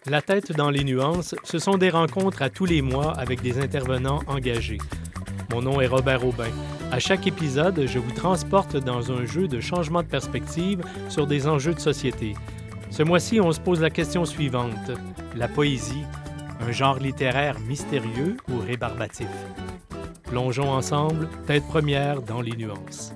La tête dans les nuances, ce sont des rencontres à tous les mois avec des intervenants engagés. Mon nom est Robert Aubin. À chaque épisode, je vous transporte dans un jeu de changement de perspective sur des enjeux de société. Ce mois-ci, on se pose la question suivante. La poésie, un genre littéraire mystérieux ou rébarbatif? Plongeons ensemble, tête première dans les nuances.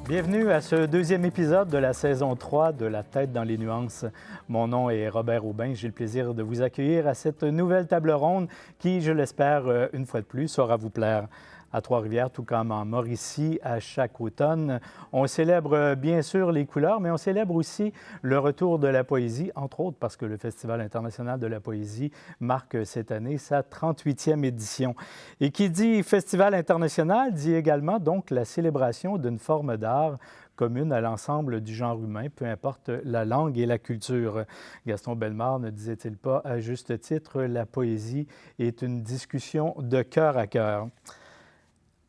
Bienvenue à ce deuxième épisode de la saison 3 de La tête dans les nuances. Mon nom est Robert Aubin. J'ai le plaisir de vous accueillir à cette nouvelle table ronde qui, je l'espère, une fois de plus, saura vous plaire. À Trois-Rivières, tout comme en Mauricie, à chaque automne, on célèbre bien sûr les couleurs, mais on célèbre aussi le retour de la poésie, entre autres parce que le Festival international de la poésie marque cette année sa 38e édition. Et qui dit Festival international dit également donc la célébration d'une forme d'art commune à l'ensemble du genre humain, peu importe la langue et la culture. Gaston Bellemare ne disait-il pas à juste titre, la poésie est une discussion de cœur à cœur.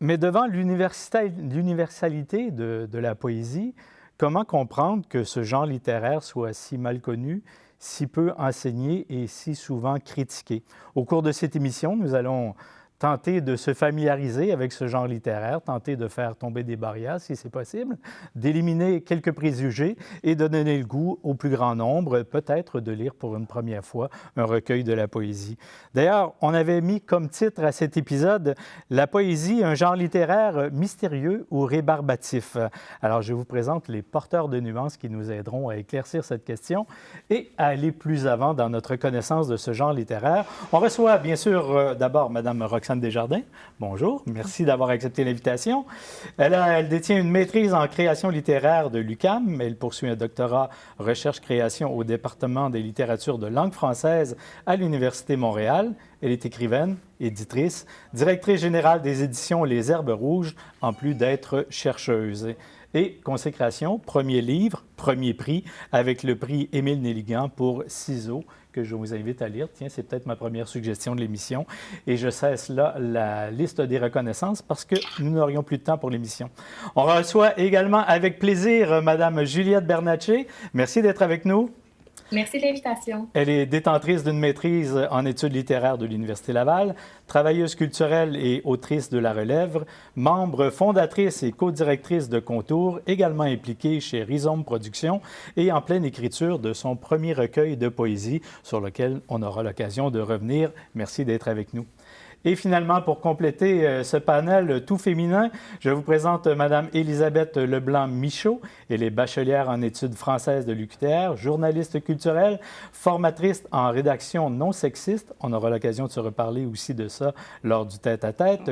Mais devant l'universalité de la poésie, comment comprendre que ce genre littéraire soit si mal connu, si peu enseigné et si souvent critiqué? Au cours de cette émission, nous allons tenter de se familiariser avec ce genre littéraire, tenter de faire tomber des barrières si c'est possible, d'éliminer quelques préjugés et de donner le goût au plus grand nombre, peut-être de lire pour une première fois un recueil de la poésie. D'ailleurs, on avait mis comme titre à cet épisode « La poésie, un genre littéraire mystérieux ou rébarbatif ». Alors, je vous présente les porteurs de nuances qui nous aideront à éclaircir cette question et à aller plus avant dans notre connaissance de ce genre littéraire. On reçoit bien sûr d'abord Mme Roxane Desjardins. Bonjour, merci d'avoir accepté l'invitation. Elle détient une maîtrise en création littéraire de l'UQAM. Elle poursuit un doctorat recherche-création au département des littératures de langue française à l'Université Montréal. Elle est écrivaine, éditrice, directrice générale des éditions Les Herbes Rouges, en plus d'être chercheuse. Et consécration, premier livre, premier prix, avec le prix Émile Nelligan pour Ciseaux, que je vous invite à lire. Tiens, c'est peut-être ma première suggestion de l'émission. Et je cesse là la liste des reconnaissances parce que nous n'aurions plus de temps pour l'émission. On reçoit également avec plaisir Mme Juliette Bernatchez. Merci d'être avec nous. Merci de l'invitation. Elle est détentrice d'une maîtrise en études littéraires de l'Université Laval, travailleuse culturelle et autrice de La Relève, membre fondatrice et co-directrice de Contour, également impliquée chez Rhizome Productions et en pleine écriture de son premier recueil de poésie sur lequel on aura l'occasion de revenir. Merci d'être avec nous. Et finalement, pour compléter ce panel tout féminin, je vous présente Mme Élisabeth Leblanc-Michaud. Elle est bachelière en études françaises de l'UQTR, journaliste culturelle, formatrice en rédaction non sexiste. On aura l'occasion de se reparler aussi de ça lors du tête-à-tête.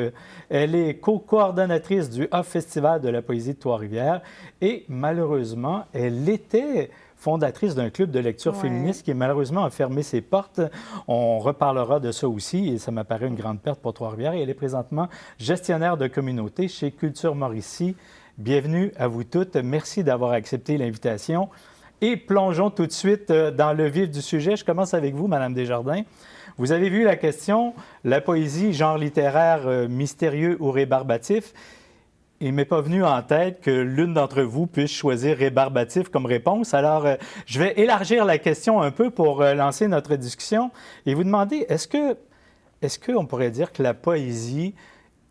Elle est co-coordonnatrice du Off Festival de la poésie de Trois-Rivières et malheureusement, elle était fondatrice d'un club de lecture féministe qui malheureusement a fermé ses portes. On reparlera de ça aussi et ça m'apparaît une grande perte pour Trois-Rivières. Et elle est présentement gestionnaire de communauté chez Culture Mauricie. Bienvenue à vous toutes. Merci d'avoir accepté l'invitation. Et plongeons tout de suite dans le vif du sujet. Je commence avec vous, Mme Desjardins. Vous avez vu la question, la poésie, genre littéraire mystérieux ou rébarbatif. Il ne m'est pas venu en tête que l'une d'entre vous puisse choisir rébarbatif comme réponse. Alors, je vais élargir la question un peu pour lancer notre discussion et vous demander, est-ce qu'on pourrait dire que la poésie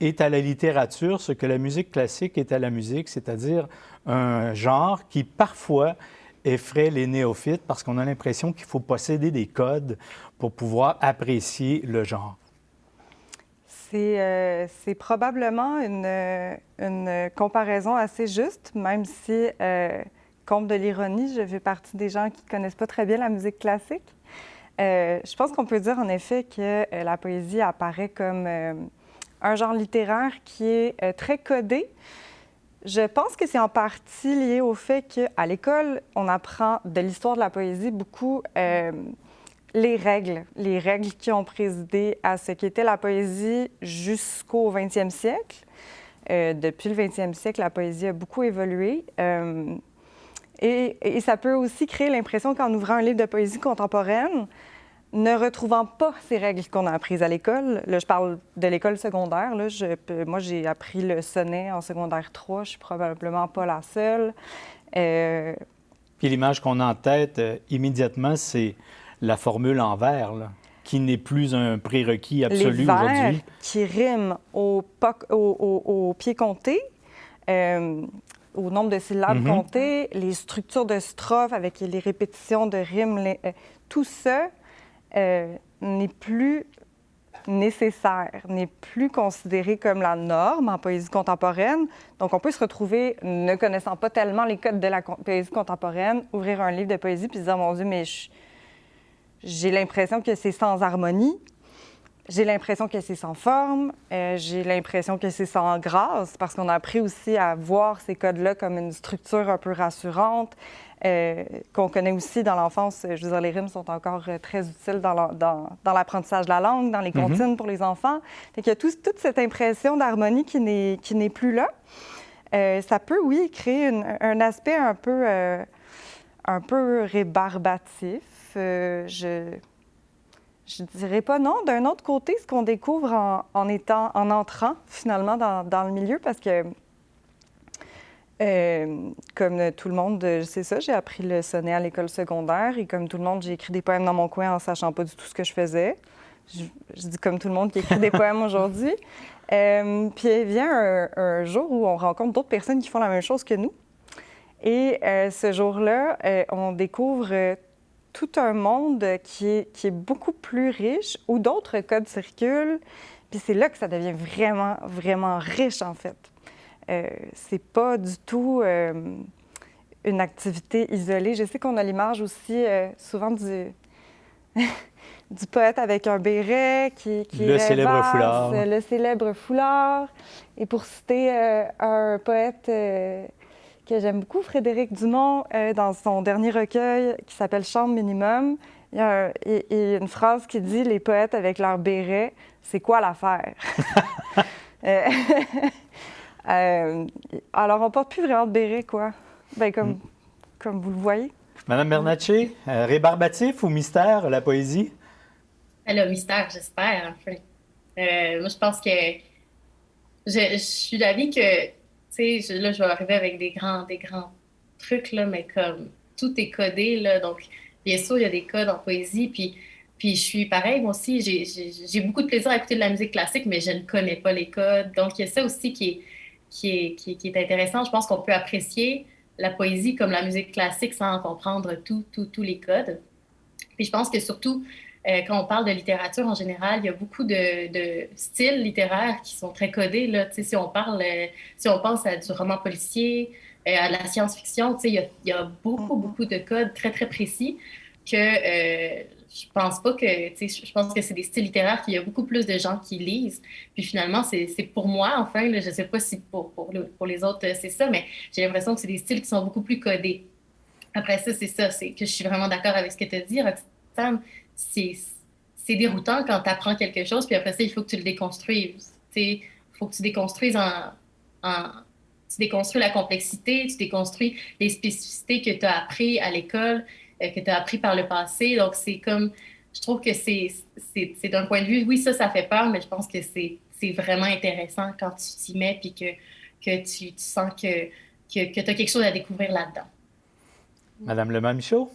est à la littérature ce que la musique classique est à la musique, c'est-à-dire un genre qui parfois effraie les néophytes parce qu'on a l'impression qu'il faut posséder des codes pour pouvoir apprécier le genre? C'est probablement une comparaison assez juste, même si, compte de l'ironie, je fais partie des gens qui ne connaissent pas très bien la musique classique. Je pense qu'on peut dire en effet que la poésie apparaît comme un genre littéraire qui est très codé. Je pense que c'est en partie lié au fait qu'à l'école, on apprend de l'histoire de la poésie beaucoup les règles qui ont présidé à ce qu'était la poésie jusqu'au 20e siècle. Depuis le 20e siècle, la poésie a beaucoup évolué. Et ça peut aussi créer l'impression qu'en ouvrant un livre de poésie contemporaine, ne retrouvant pas ces règles qu'on a apprises à l'école, là, je parle de l'école secondaire, là, moi j'ai appris le sonnet en secondaire 3, je suis probablement pas la seule. Puis l'image qu'on a en tête immédiatement, c'est la formule en vers, là, qui n'est plus un prérequis absolu Les vers aujourd'hui. qui riment au pied compté, au nombre de syllabes comptées, les structures de strophes avec les répétitions de rimes, tout ça n'est plus nécessaire, n'est plus considéré comme la norme en poésie contemporaine. Donc, on peut se retrouver, ne connaissant pas tellement les codes de la poésie contemporaine, ouvrir un livre de poésie puis se dire, mon Dieu, mais j'ai l'impression que c'est sans harmonie, j'ai l'impression que c'est sans forme, j'ai l'impression que c'est sans grâce, parce qu'on a appris aussi à voir ces codes-là comme une structure un peu rassurante, qu'on connaît aussi dans l'enfance. Je veux dire, les rimes sont encore très utiles dans l'apprentissage de la langue, dans les comptines pour les enfants. Fait qu'il y a toute cette impression d'harmonie qui n'est plus là. Ça peut, oui, créer un aspect un peu rébarbatif. Je dirais pas non. D'un autre côté, ce qu'on découvre en entrant finalement dans le milieu, parce que comme tout le monde, c'est ça, j'ai appris le sonnet à l'école secondaire et comme tout le monde, j'ai écrit des poèmes dans mon coin en sachant pas du tout ce que je faisais. Je dis comme tout le monde qui écrit des poèmes aujourd'hui. Puis il vient un jour où on rencontre d'autres personnes qui font la même chose que nous. Et ce jour-là, on découvre tout un monde qui est beaucoup plus riche, où d'autres codes circulent. Puis c'est là que ça devient vraiment, vraiment riche, en fait. C'est pas du tout une activité isolée. Je sais qu'on a l'image aussi souvent du poète avec un béret qui le célèbre rêvasse, foulard. Le célèbre foulard. Et pour citer un poète que j'aime beaucoup, Frédéric Dumont, dans son dernier recueil qui s'appelle Chambre minimum, il y a une phrase qui dit « Les poètes avec leur béret, c'est quoi l'affaire? » Alors, on porte plus vraiment de béret, quoi. Bien, comme vous le voyez. Madame Bernatchez, rébarbatif ou mystère, la poésie? Le mystère, j'espère, enfin. Moi, je pense que je suis d'avis que, tu sais, là, je vais arriver avec des grands trucs, là, mais comme tout est codé, là. Donc, bien sûr, il y a des codes en poésie, puis je suis pareil, moi aussi, j'ai beaucoup de plaisir à écouter de la musique classique, mais je ne connais pas les codes. Donc, il y a ça aussi qui est intéressant. Je pense qu'on peut apprécier la poésie comme la musique classique sans comprendre tous les codes. Puis je pense que surtout, quand on parle de littérature en général, il y a beaucoup de styles littéraires qui sont très codés, là. Tu sais, si on pense à du roman policier, à la science-fiction, tu sais, il y a beaucoup de codes très, très précis que je pense pas que, tu sais, je pense que c'est des styles littéraires qu'il y a beaucoup plus de gens qui lisent. Puis finalement, c'est pour moi, enfin, là, je sais pas si pour les autres, c'est ça, mais j'ai l'impression que c'est des styles qui sont beaucoup plus codés. Après ça, c'est que je suis vraiment d'accord avec ce que tu as dit, Roxane. C'est déroutant quand tu apprends quelque chose, puis après ça, il faut que tu le déconstruises. Il faut que tu déconstruises tu déconstruis la complexité, tu déconstruis les spécificités que tu as appris à l'école, que tu as appris par le passé. Donc, c'est comme, je trouve que c'est d'un point de vue, oui, ça fait peur, mais je pense que c'est vraiment intéressant quand tu t'y mets, puis que tu sens que tu as quelque chose à découvrir là-dedans. Madame Lemay-Michaud?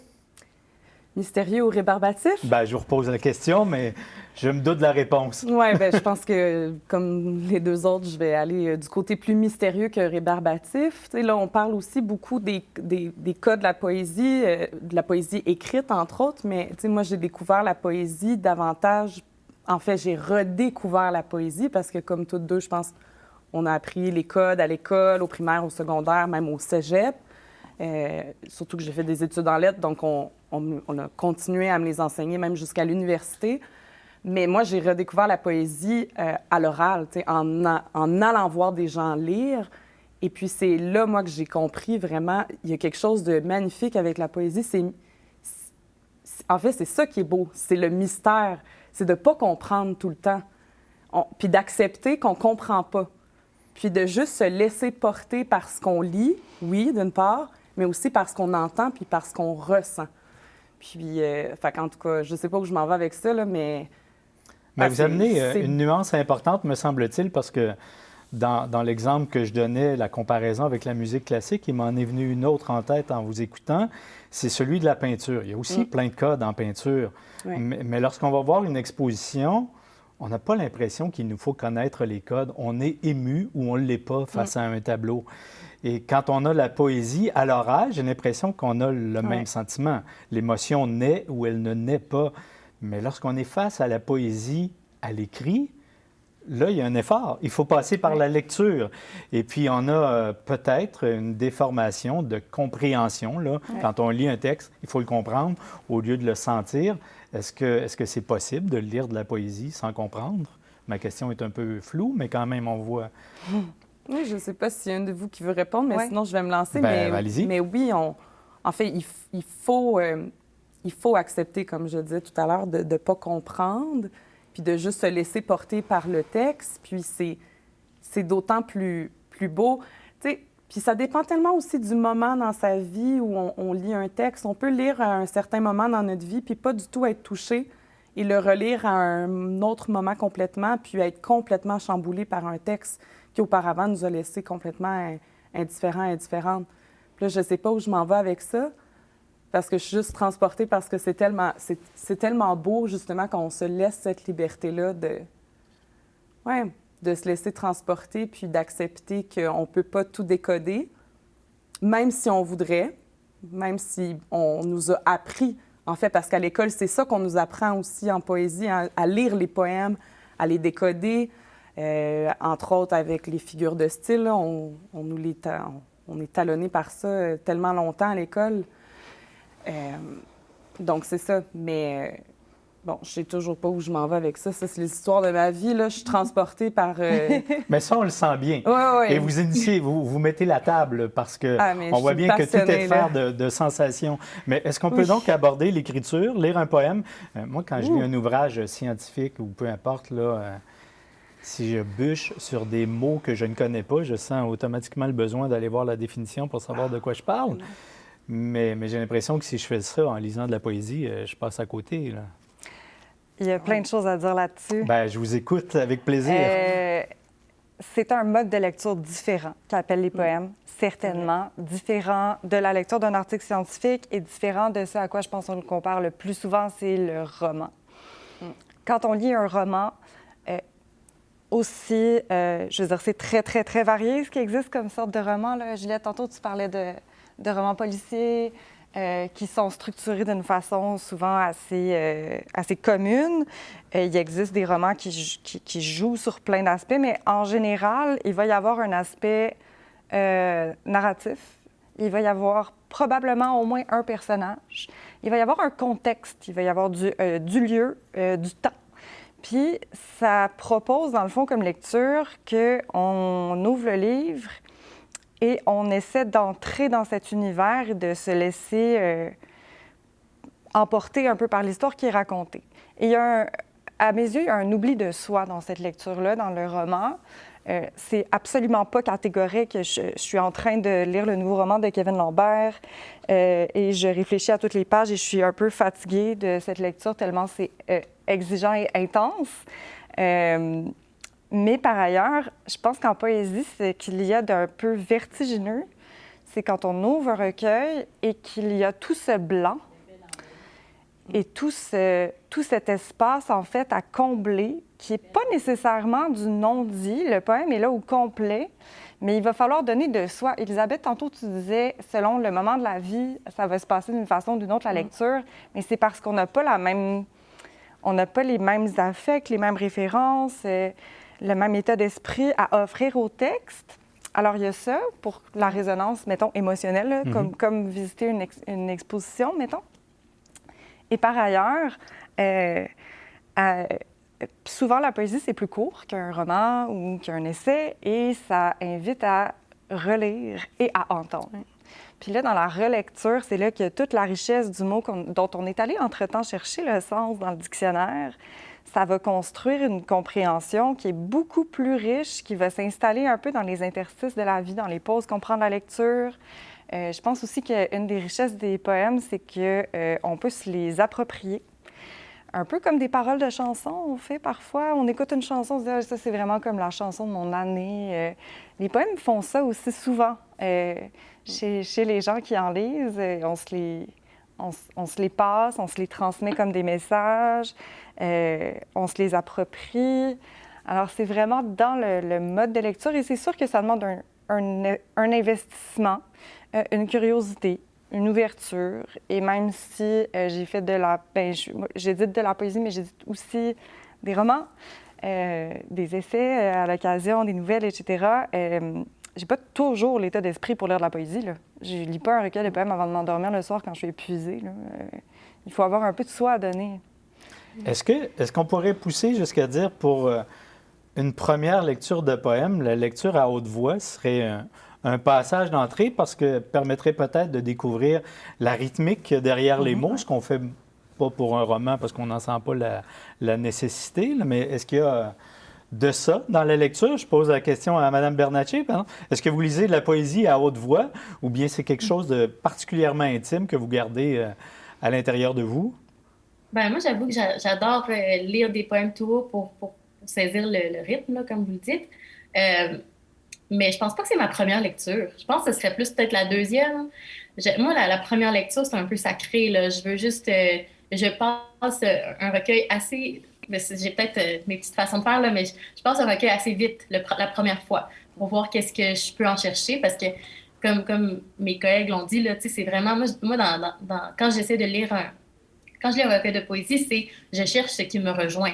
Mystérieux ou rébarbatif? Bien, je vous repose la question, mais je me doute de la réponse. Oui, bien, je pense que, comme les deux autres, je vais aller du côté plus mystérieux que rébarbatif. Tu sais, là, on parle aussi beaucoup des cas de la poésie écrite, entre autres, mais tu sais, moi, j'ai découvert la poésie davantage... En fait, j'ai redécouvert la poésie parce que, comme toutes deux, je pense, on a appris les codes à l'école, au primaire, au secondaire, même au cégep. Surtout que j'ai fait des études en lettres, donc on a continué à me les enseigner même jusqu'à l'université. Mais moi, j'ai redécouvert la poésie à l'oral, en allant voir des gens lire. Et puis c'est là, moi, que j'ai compris vraiment, il y a quelque chose de magnifique avec la poésie. En fait, c'est ça qui est beau, c'est le mystère. C'est de ne pas comprendre tout le temps, puis d'accepter qu'on ne comprend pas. Puis de juste se laisser porter par ce qu'on lit, oui, d'une part, mais aussi par ce qu'on entend puis par ce qu'on ressent. Puis, en tout cas, je ne sais pas où je m'en vais avec ça, là, mais... Vous amenez une nuance importante, me semble-t-il, parce que Dans l'exemple que je donnais, la comparaison avec la musique classique, il m'en est venu une autre en tête en vous écoutant, c'est celui de la peinture. Il y a aussi plein de codes en peinture. Oui. Mais lorsqu'on va voir une exposition, on n'a pas l'impression qu'il nous faut connaître les codes. On est ému ou on ne l'est pas face à un tableau. Et quand on a la poésie à l'oral, j'ai l'impression qu'on a le même sentiment. L'émotion naît ou elle ne naît pas. Mais lorsqu'on est face à la poésie à l'écrit, là, il y a un effort. Il faut passer par la lecture. Et puis, on a peut-être une déformation de compréhension. Là. Quand on lit un texte, il faut le comprendre au lieu de le sentir. Est-ce que c'est possible de lire de la poésie sans comprendre? Ma question est un peu floue, mais quand même, on voit... Oui, je ne sais pas s'il y a un de vous qui veut répondre, mais sinon, je vais me lancer. Allez-y. Mais oui, en fait, il faut accepter, comme je disais tout à l'heure, de ne pas comprendre, puis de juste se laisser porter par le texte. Puis c'est d'autant plus beau. Tu sais, puis ça dépend tellement aussi du moment dans sa vie où on lit un texte. On peut lire à un certain moment dans notre vie, puis pas du tout être touché, et le relire à un autre moment complètement, puis être complètement chamboulé par un texte qui auparavant nous a laissé complètement indifférentes. Puis là, je ne sais pas où je m'en vais avec ça, parce que je suis juste transportée parce que c'est tellement beau, justement, qu'on se laisse cette liberté-là de se laisser transporter, puis d'accepter qu'on ne peut pas tout décoder, même si on voudrait, même si on nous a appris, en fait, parce qu'à l'école, c'est ça qu'on nous apprend aussi en poésie, à lire les poèmes, à les décoder, entre autres avec les figures de style, là, on est talonné par ça tellement longtemps à l'école. Donc, c'est ça. Mais bon, je sais toujours pas où je m'en vais avec ça. Ça, c'est l'histoire de ma vie. Là. Je suis transportée par... Mais ça, on le sent bien. Oui. Et vous initiez, vous mettez la table parce que on voit bien que tout est faire de sensations. Mais est-ce qu'on peut donc aborder l'écriture, lire un poème? Moi, quand je lis un ouvrage scientifique ou peu importe, là... Si je bûche sur des mots que je ne connais pas, je sens automatiquement le besoin d'aller voir la définition pour savoir de quoi je parle. Mais j'ai l'impression que si je fais ça en lisant de la poésie, je passe à côté. Là. Il y a plein de choses à dire là-dessus. Bien, je vous écoute avec plaisir. C'est un mode de lecture différent qu'appellent les poèmes, certainement. Différent de la lecture d'un article scientifique et différent de ce à quoi je pense qu'on le compare le plus souvent, c'est le roman. Quand on lit un roman, aussi, je veux dire, c'est très, très, très varié ce qui existe comme sorte de roman. Là. Juliette, tantôt, tu parlais de romans policiers qui sont structurés d'une façon souvent assez commune. Il existe des romans qui jouent sur plein d'aspects, mais en général, il va y avoir un aspect narratif. Il va y avoir probablement au moins un personnage. Il va y avoir un contexte. Il va y avoir du lieu, du temps. Puis, ça propose, dans le fond, comme lecture, qu'on ouvre le livre et on essaie d'entrer dans cet univers et de se laisser emporter un peu par l'histoire qui est racontée. Et il y a à mes yeux, il y a un oubli de soi dans cette lecture-là, dans le roman. C'est absolument pas catégorique. Je suis en train de lire le nouveau roman de Kevin Lambert et je réfléchis à toutes les pages et je suis un peu fatiguée de cette lecture tellement c'est exigeant et intense. Mais par ailleurs, je pense qu'en poésie, ce qu'il y a d'un peu vertigineux, c'est quand on ouvre un recueil et qu'il y a tout ce blanc et tout cet espace, en fait, à combler, qui n'est pas nécessairement du non-dit. Le poème est là au complet, mais il va falloir donner de soi. Élisabeth, tantôt, tu disais, selon le moment de la vie, ça va se passer d'une façon ou d'une autre, la lecture, mais c'est parce qu'on n'a pas on n'a pas les mêmes affects, les mêmes références, le même état d'esprit à offrir au texte. Alors, il y a ça pour la résonance, mettons, émotionnelle, là, comme visiter une exposition, mettons. Et par ailleurs, souvent, la poésie, c'est plus court qu'un roman ou qu'un essai et ça invite à relire et à entendre. Puis là, dans la relecture, c'est là qu'il y a toute la richesse du mot dont on est allé entre-temps chercher le sens dans le dictionnaire. Ça va construire une compréhension qui est beaucoup plus riche, qui va s'installer un peu dans les interstices de la vie, dans les pauses qu'on prend de la lecture. Je pense aussi qu'une des richesses des poèmes, c'est qu'on peut se les approprier. un peu comme des paroles de chansons, on fait parfois. On écoute une chanson, on se dit ah, ça, c'est vraiment comme la chanson de mon année. Les poèmes font ça aussi souvent. Chez les gens qui en lisent, on se les passe, on se les transmet comme des messages, on se les approprie. Alors, c'est vraiment dans le mode de lecture et c'est sûr que ça demande un investissement, une curiosité, une ouverture. Et même si j'ai fait j'édite de la poésie, mais j'édite aussi des romans, des essais à l'occasion, des nouvelles, etc. J'ai pas toujours l'état d'esprit pour lire de la poésie, là. Je lis pas un recueil de poèmes avant de m'endormir le soir quand je suis épuisée, là. Il faut avoir un peu de soi à donner. Est-ce qu'on pourrait pousser jusqu'à dire pour une première lecture de poème, la lecture à haute voix serait un passage d'entrée parce que permettrait peut-être de découvrir la rythmique derrière les mots, ce qu'on fait pas pour un roman parce qu'on n'en sent pas la nécessité, là, mais est-ce qu'il y a de ça dans la lecture? Je pose la question à Mme Bernatchez. Est-ce que vous lisez de la poésie à haute voix ou bien c'est quelque chose de particulièrement intime que vous gardez à l'intérieur de vous? Ben moi, j'avoue que j'adore lire des poèmes tout haut pour saisir le rythme, là, comme vous le dites. Mais je pense pas que c'est ma première lecture. Je pense que ce serait plus peut-être la deuxième. Moi, la première lecture, c'est un peu sacré, là. Je veux juste... je passe un recueil assez... J'ai peut-être mes petites façons de faire, là, mais je passe un recueil assez vite la première fois pour voir qu'est-ce que je peux en chercher parce que, comme mes collègues l'ont dit, là, c'est vraiment... Moi quand j'essaie de lire Quand je lis un recueil de poésie, je cherche ce qui me rejoint.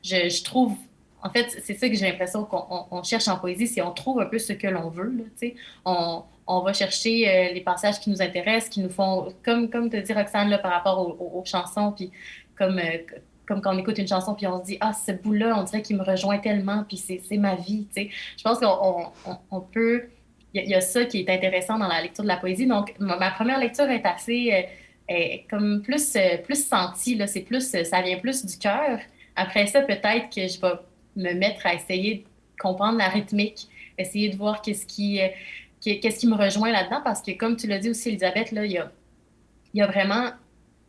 Je trouve... En fait, c'est ça que j'ai l'impression qu'on cherche en poésie, c'est on trouve un peu ce que l'on veut. Là, on va chercher les passages qui nous intéressent, qui nous font... Comme te dit Roxane là, par rapport aux chansons, puis comme quand on écoute une chanson, puis on se dit « Ah, ce bout-là, on dirait qu'il me rejoint tellement, puis c'est ma vie. » Je pense qu'on peut... Il y a ça qui est intéressant dans la lecture de la poésie. Donc, ma première lecture est assez... comme plus sentie, là, c'est plus, ça vient plus du cœur. Après ça, peut-être que je vais me mettre à essayer de comprendre la rythmique, essayer de voir qu'est-ce qui me rejoint là-dedans, parce que comme tu l'as dit aussi, Elisabeth, là, il y a vraiment...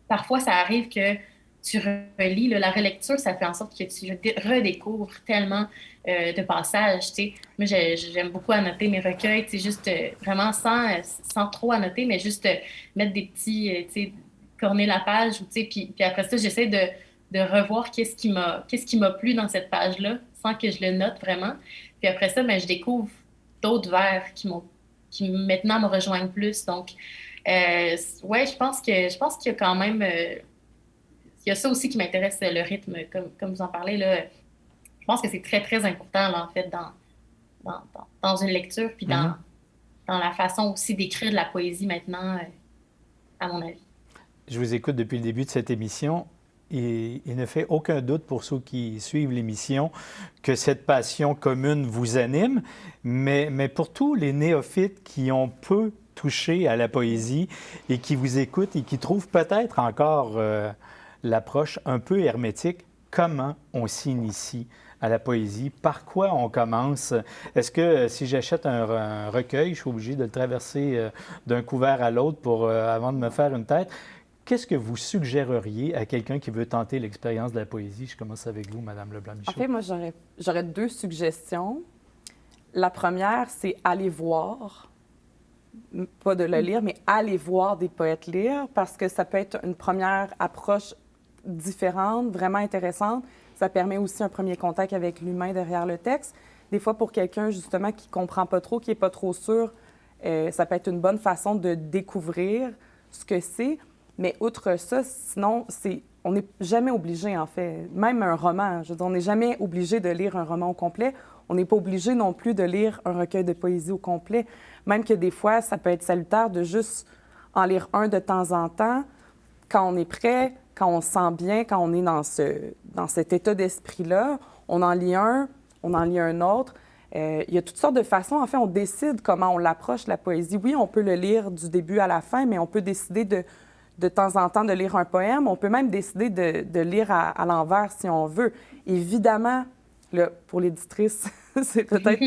Parfois, ça arrive que tu relis, là, la relecture, ça fait en sorte que tu redécouvres tellement de passages, tu sais. Moi, j'aime beaucoup annoter mes recueils, tu sais, juste vraiment sans trop annoter, mais juste mettre des petits, tu sais, corner la page, tu sais, puis après ça, j'essaie de revoir qu'est-ce qui m'a plu dans cette page-là, sans que je le note vraiment. Puis après ça, ben, je découvre d'autres vers qui maintenant me rejoignent plus. Donc, ouais, je pense qu'il y a quand même... il y a ça aussi qui m'intéresse, le rythme, comme vous en parlez, là. Je pense que c'est très, très important, là, en fait, dans une lecture, puis dans la façon aussi d'écrire de la poésie maintenant, à mon avis. Je vous écoute depuis le début de cette émission et il ne fait aucun doute pour ceux qui suivent l'émission que cette passion commune vous anime, mais pour tous les néophytes qui ont peu touché à la poésie et qui vous écoutent et qui trouvent peut-être encore l'approche un peu hermétique, comment on s'initie à la poésie? Par quoi on commence? Est-ce que si j'achète un recueil, je suis obligé de le traverser d'un couvert à l'autre avant de me faire une tête? Qu'est-ce que vous suggéreriez à quelqu'un qui veut tenter l'expérience de la poésie? Je commence avec vous, Mme Leblanc-Michaud. En fait, moi, j'aurais 2 suggestions. La première, c'est aller voir, pas de le lire, mais aller voir des poètes lire, parce que ça peut être une première approche différente, vraiment intéressante. Ça permet aussi un premier contact avec l'humain derrière le texte. Des fois, pour quelqu'un, justement, qui ne comprend pas trop, qui n'est pas trop sûr, ça peut être une bonne façon de découvrir ce que c'est. Mais outre ça, sinon, on n'est jamais obligé, en fait, même un roman, je veux dire, on n'est jamais obligé de lire un roman au complet. On n'est pas obligé non plus de lire un recueil de poésie au complet. Même que des fois, ça peut être salutaire de juste en lire un de temps en temps, quand on est prêt, quand on se sent bien, quand on est dans cet état d'esprit-là. On en lit un, on en lit un autre. Il y a toutes sortes de façons. En fait, on décide comment on l'approche, la poésie. Oui, on peut le lire du début à la fin, mais on peut décider de temps en temps de lire un poème. On peut même décider de lire à l'envers si on veut. Évidemment, là, pour l'éditrice, c'est peut-être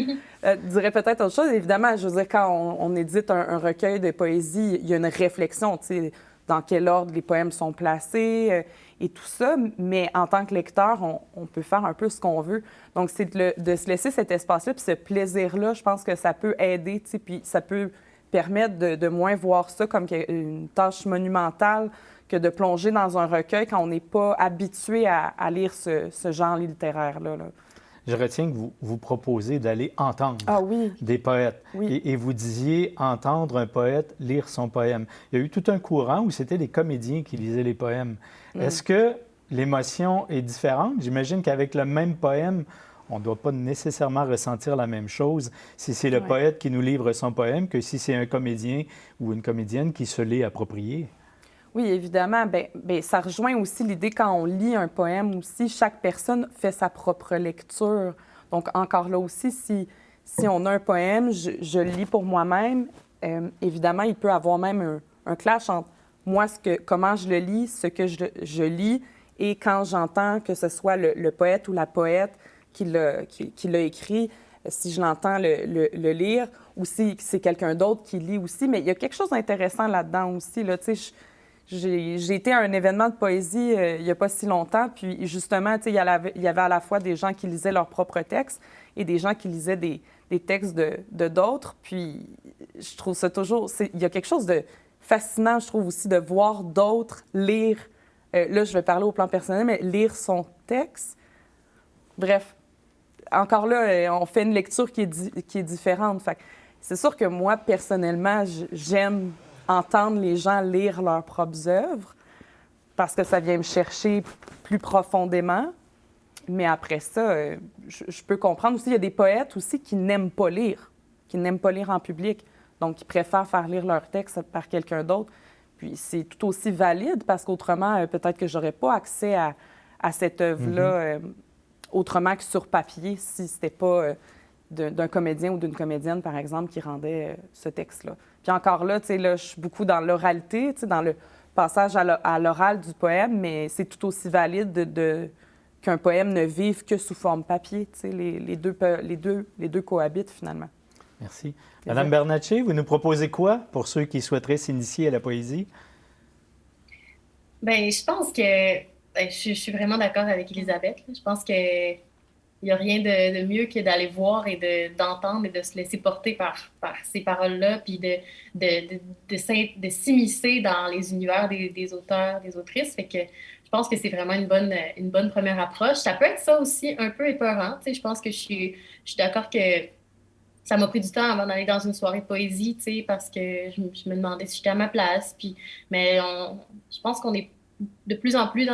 dirait peut-être autre chose. Évidemment, je veux dire, quand on édite un recueil de poésie, il y a une réflexion. Tu sais, dans quel ordre les poèmes sont placés et tout ça. Mais en tant que lecteur, on peut faire un peu ce qu'on veut. Donc, c'est de se laisser cet espace-là, puis ce plaisir-là, je pense que ça peut aider, tu sais, puis ça peut permettre de moins voir ça comme une tâche monumentale que de plonger dans un recueil quand on n'est pas habitué à lire ce genre littéraire-là. Là. Je retiens que vous proposez d'aller entendre des poètes. Oui. Et vous disiez entendre un poète lire son poème. Il y a eu tout un courant où c'était des comédiens qui lisaient les poèmes. Est-ce que l'émotion est différente? J'imagine qu'avec le même poème, on ne doit pas nécessairement ressentir la même chose si c'est le poète qui nous livre son poème que si c'est un comédien ou une comédienne qui se l'est approprié. Oui, évidemment. Bien, ça rejoint aussi l'idée quand on lit un poème aussi, chaque personne fait sa propre lecture. Donc, encore là aussi, si on a un poème, je le lis pour moi-même, évidemment, il peut avoir même un clash entre moi, comment je le lis, ce que je lis, et quand j'entends que ce soit le poète ou la poète qui l'a écrit, si je l'entends le lire, ou si c'est quelqu'un d'autre qui lit aussi. Mais il y a quelque chose d'intéressant là-dedans aussi. Là, tu sais, j'ai été à un événement de poésie il n'y a pas si longtemps, puis justement, il y avait à la fois des gens qui lisaient leurs propres textes et des gens qui lisaient des textes de d'autres. Puis je trouve ça toujours... Il y a quelque chose de fascinant, je trouve aussi, de voir d'autres lire. Là, je vais parler au plan personnel, mais lire son texte. Bref, encore là, on fait une lecture qui est différente. Fait que c'est sûr que moi, personnellement, j'aime entendre les gens lire leurs propres œuvres parce que ça vient me chercher plus profondément. Mais après ça, je peux comprendre aussi, il y a des poètes aussi qui n'aiment pas lire en public, donc qui préfèrent faire lire leur texte par quelqu'un d'autre. Puis c'est tout aussi valide parce qu'autrement, peut-être que j'aurais pas accès à cette œuvre-là autrement que sur papier si c'était pas d'un comédien ou d'une comédienne, par exemple, qui rendait ce texte-là. Puis encore là, tu sais, là, je suis beaucoup dans l'oralité, tu sais, dans le passage à l'oral du poème, mais c'est tout aussi valide qu'un poème ne vive que sous forme papier. Tu sais, les deux cohabitent, finalement. Merci. Madame Bernatchez, vous nous proposez quoi pour ceux qui souhaiteraient s'initier à la poésie? Bien, je pense que je suis vraiment d'accord avec Elisabeth. Je pense que il n'y a rien de mieux que d'aller voir et d'entendre et de se laisser porter par ces paroles-là, puis de s'immiscer dans les univers des auteurs, des autrices. Fait que je pense que c'est vraiment une bonne première approche. Ça peut être ça aussi un peu épeurant. Tu sais, je pense que je suis d'accord que ça m'a pris du temps avant d'aller dans une soirée de poésie, tu sais, parce que je me demandais si j'étais à ma place. Mais je pense qu'on est de plus en plus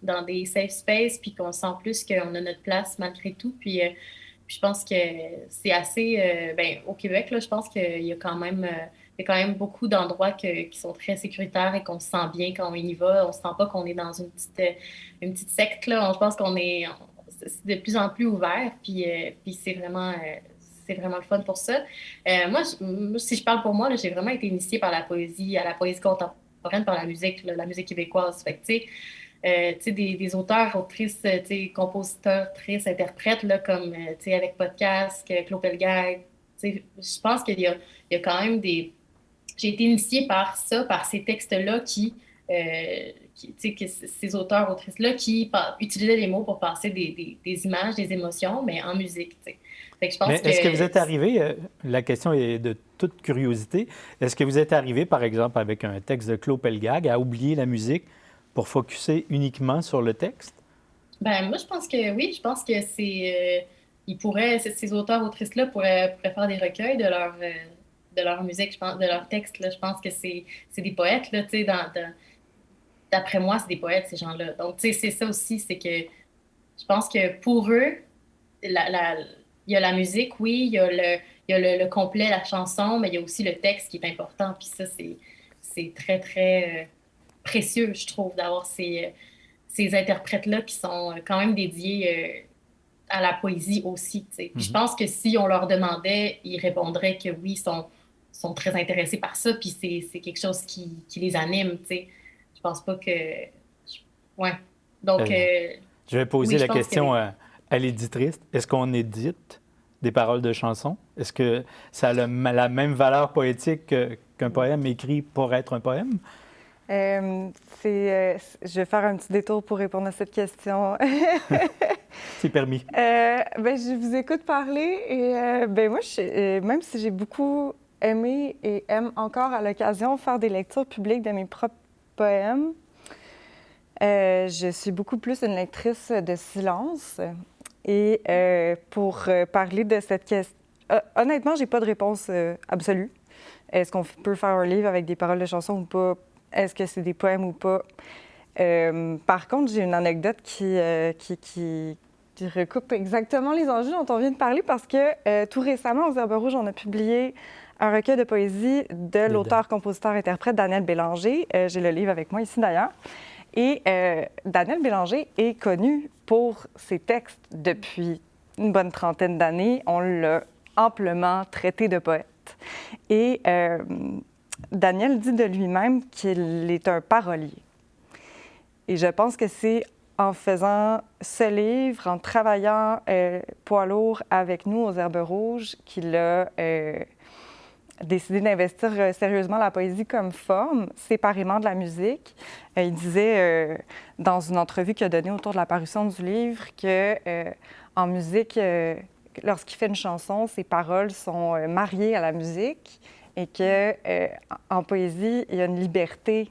dans des safe spaces, puis qu'on sent plus qu'on a notre place malgré tout. Puis je pense que c'est assez... au Québec, là, je pense qu'il y a quand même beaucoup d'endroits qui sont très sécuritaires et qu'on se sent bien quand on y va. On se sent pas qu'on est dans une petite secte, là. Je pense c'est de plus en plus ouvert, puis c'est vraiment le fun pour ça. Moi, si je parle pour moi, là, j'ai vraiment été initiée par la poésie contemporaine, par la musique québécoise. Fait que, tu sais, des auteurs, autrices, tu sais, compositeurs, autrices, interprètes, là, comme, tu sais, avec Podcast, Claude Pelgag, tu sais, je pense qu'il y a quand même J'ai été initiée par ces textes-là tu sais, que ces auteurs, autrices-là qui utilisaient les mots pour passer des images, des émotions, mais en musique, tu sais. Fait que je pense est-ce que vous êtes arrivé, la question est de toute curiosité, est-ce que vous êtes arrivé, par exemple, avec un texte de Claude Pelgag, à oublier la musique pour focusser uniquement sur le texte? Ben moi, je pense que oui. Je pense que ces auteurs, autrices-là pourraient faire des recueils de leur musique, je pense, de leurs textes, là. Je pense que c'est des poètes, là, tu sais, d'après moi, c'est des poètes, ces gens-là. Donc, tu sais, c'est ça aussi, c'est que je pense que pour eux, il y a la musique, oui, il y a le complet, la chanson, mais il y a aussi le texte qui est important. Puis ça, c'est très, très précieux, je trouve, d'avoir ces interprètes-là qui sont quand même dédiés à la poésie aussi, tu sais. Puis je pense que si on leur demandait, ils répondraient que oui, ils sont très intéressés par ça, puis c'est quelque chose qui les anime, tu sais. Je pense pas que... Ouais. Donc... je vais poser la question oui. à l'éditrice. Est-ce qu'on édite des paroles de chansons? Est-ce que ça a la même valeur poétique qu'un poème écrit pour être un poème? Je vais faire un petit détour pour répondre à cette question. C'est permis. Je vous écoute parler et moi, même si j'ai beaucoup aimé et aime encore à l'occasion faire des lectures publiques de mes propres poèmes, je suis beaucoup plus une lectrice de silence. Et pour parler de cette question, honnêtement, j'ai pas de réponse absolue. Est-ce qu'on peut faire un livre avec des paroles de chansons ou pas? Est-ce que c'est des poèmes ou pas? Par contre, j'ai une anecdote qui recoupe exactement les enjeux dont on vient de parler parce que tout récemment, aux Herbes Rouges, on a publié un recueil de poésie de l'auteur-compositeur-interprète Daniel Bélanger. J'ai le livre avec moi ici d'ailleurs. Et Daniel Bélanger est connu pour ses textes depuis une bonne trentaine d'années. On l'a amplement traité de poète. Et Daniel dit de lui-même qu'il est un parolier. Et je pense que c'est en faisant ce livre, en travaillant poids lourd avec nous aux Herbes Rouges, qu'il a décidé d'investir sérieusement la poésie comme forme, séparément de la musique. Il disait dans une entrevue qu'il a donnée autour de la parution du livre que en musique, lorsqu'il fait une chanson, ses paroles sont mariées à la musique et qu'en poésie, il y a une liberté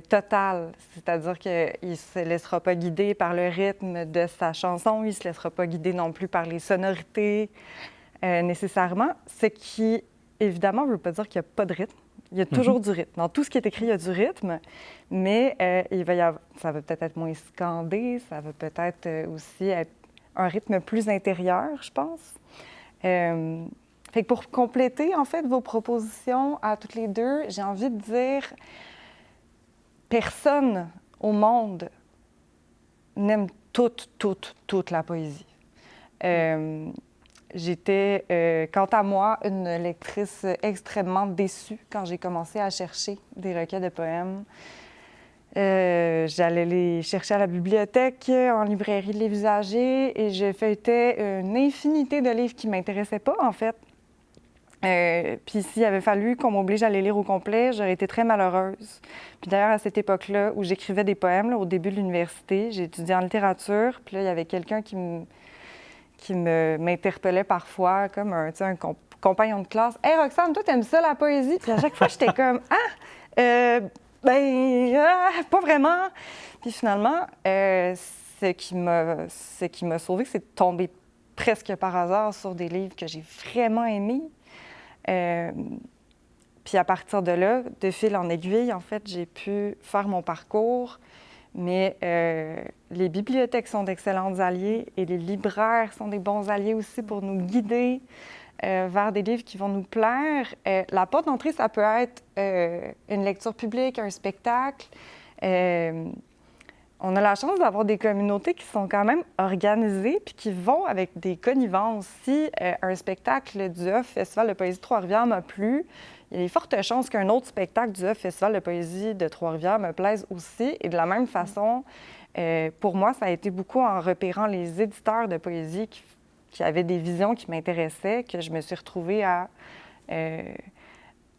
totale. C'est-à-dire qu'il ne se laissera pas guider par le rythme de sa chanson, il ne se laissera pas guider non plus par les sonorités nécessairement, ce qui, évidemment, ne veut pas dire qu'il n'y a pas de rythme. Il y a toujours du rythme. Dans tout ce qui est écrit, il y a du rythme, mais ça va peut-être être moins scandé, ça va peut-être aussi être un rythme plus intérieur, je pense. Fait que pour compléter, en fait, vos propositions à toutes les deux, j'ai envie de dire personne au monde n'aime toute la poésie. J'étais, quant à moi, une lectrice extrêmement déçue quand j'ai commencé à chercher des recueils de poèmes. J'allais les chercher à la bibliothèque, en librairie de livres usagés, et je feuilletais une infinité de livres qui ne m'intéressaient pas, en fait. Puis s'il avait fallu qu'on m'oblige à les lire au complet, j'aurais été très malheureuse. Puis d'ailleurs, à cette époque-là, où j'écrivais des poèmes, là, au début de l'université, j'ai étudié en littérature, puis là, il y avait quelqu'un qui m'interpellait parfois, comme un compagnon de classe. « Hey, Roxane, toi, t'aimes ça, la poésie? » Puis à chaque fois, j'étais comme « Ah! Pas vraiment! » Puis finalement, ce qui m'a sauvée, c'est de tomber presque par hasard sur des livres que j'ai vraiment aimés. Puis à partir de là, de fil en aiguille, en fait, j'ai pu faire mon parcours. Mais les bibliothèques sont d'excellents alliés et les libraires sont des bons alliés aussi pour nous guider vers des livres qui vont nous plaire. La porte d'entrée, ça peut être une lecture publique, un spectacle. On a la chance d'avoir des communautés qui sont quand même organisées puis qui vont avec des connivences. Si un spectacle du Oeuf Festival de poésie de Trois-Rivières m'a plu, il y a des fortes chances qu'un autre spectacle du Oeuf Festival de poésie de Trois-Rivières me plaise aussi. Et de la même façon, pour moi, ça a été beaucoup en repérant les éditeurs de poésie qui avaient des visions qui m'intéressaient que je me suis retrouvée à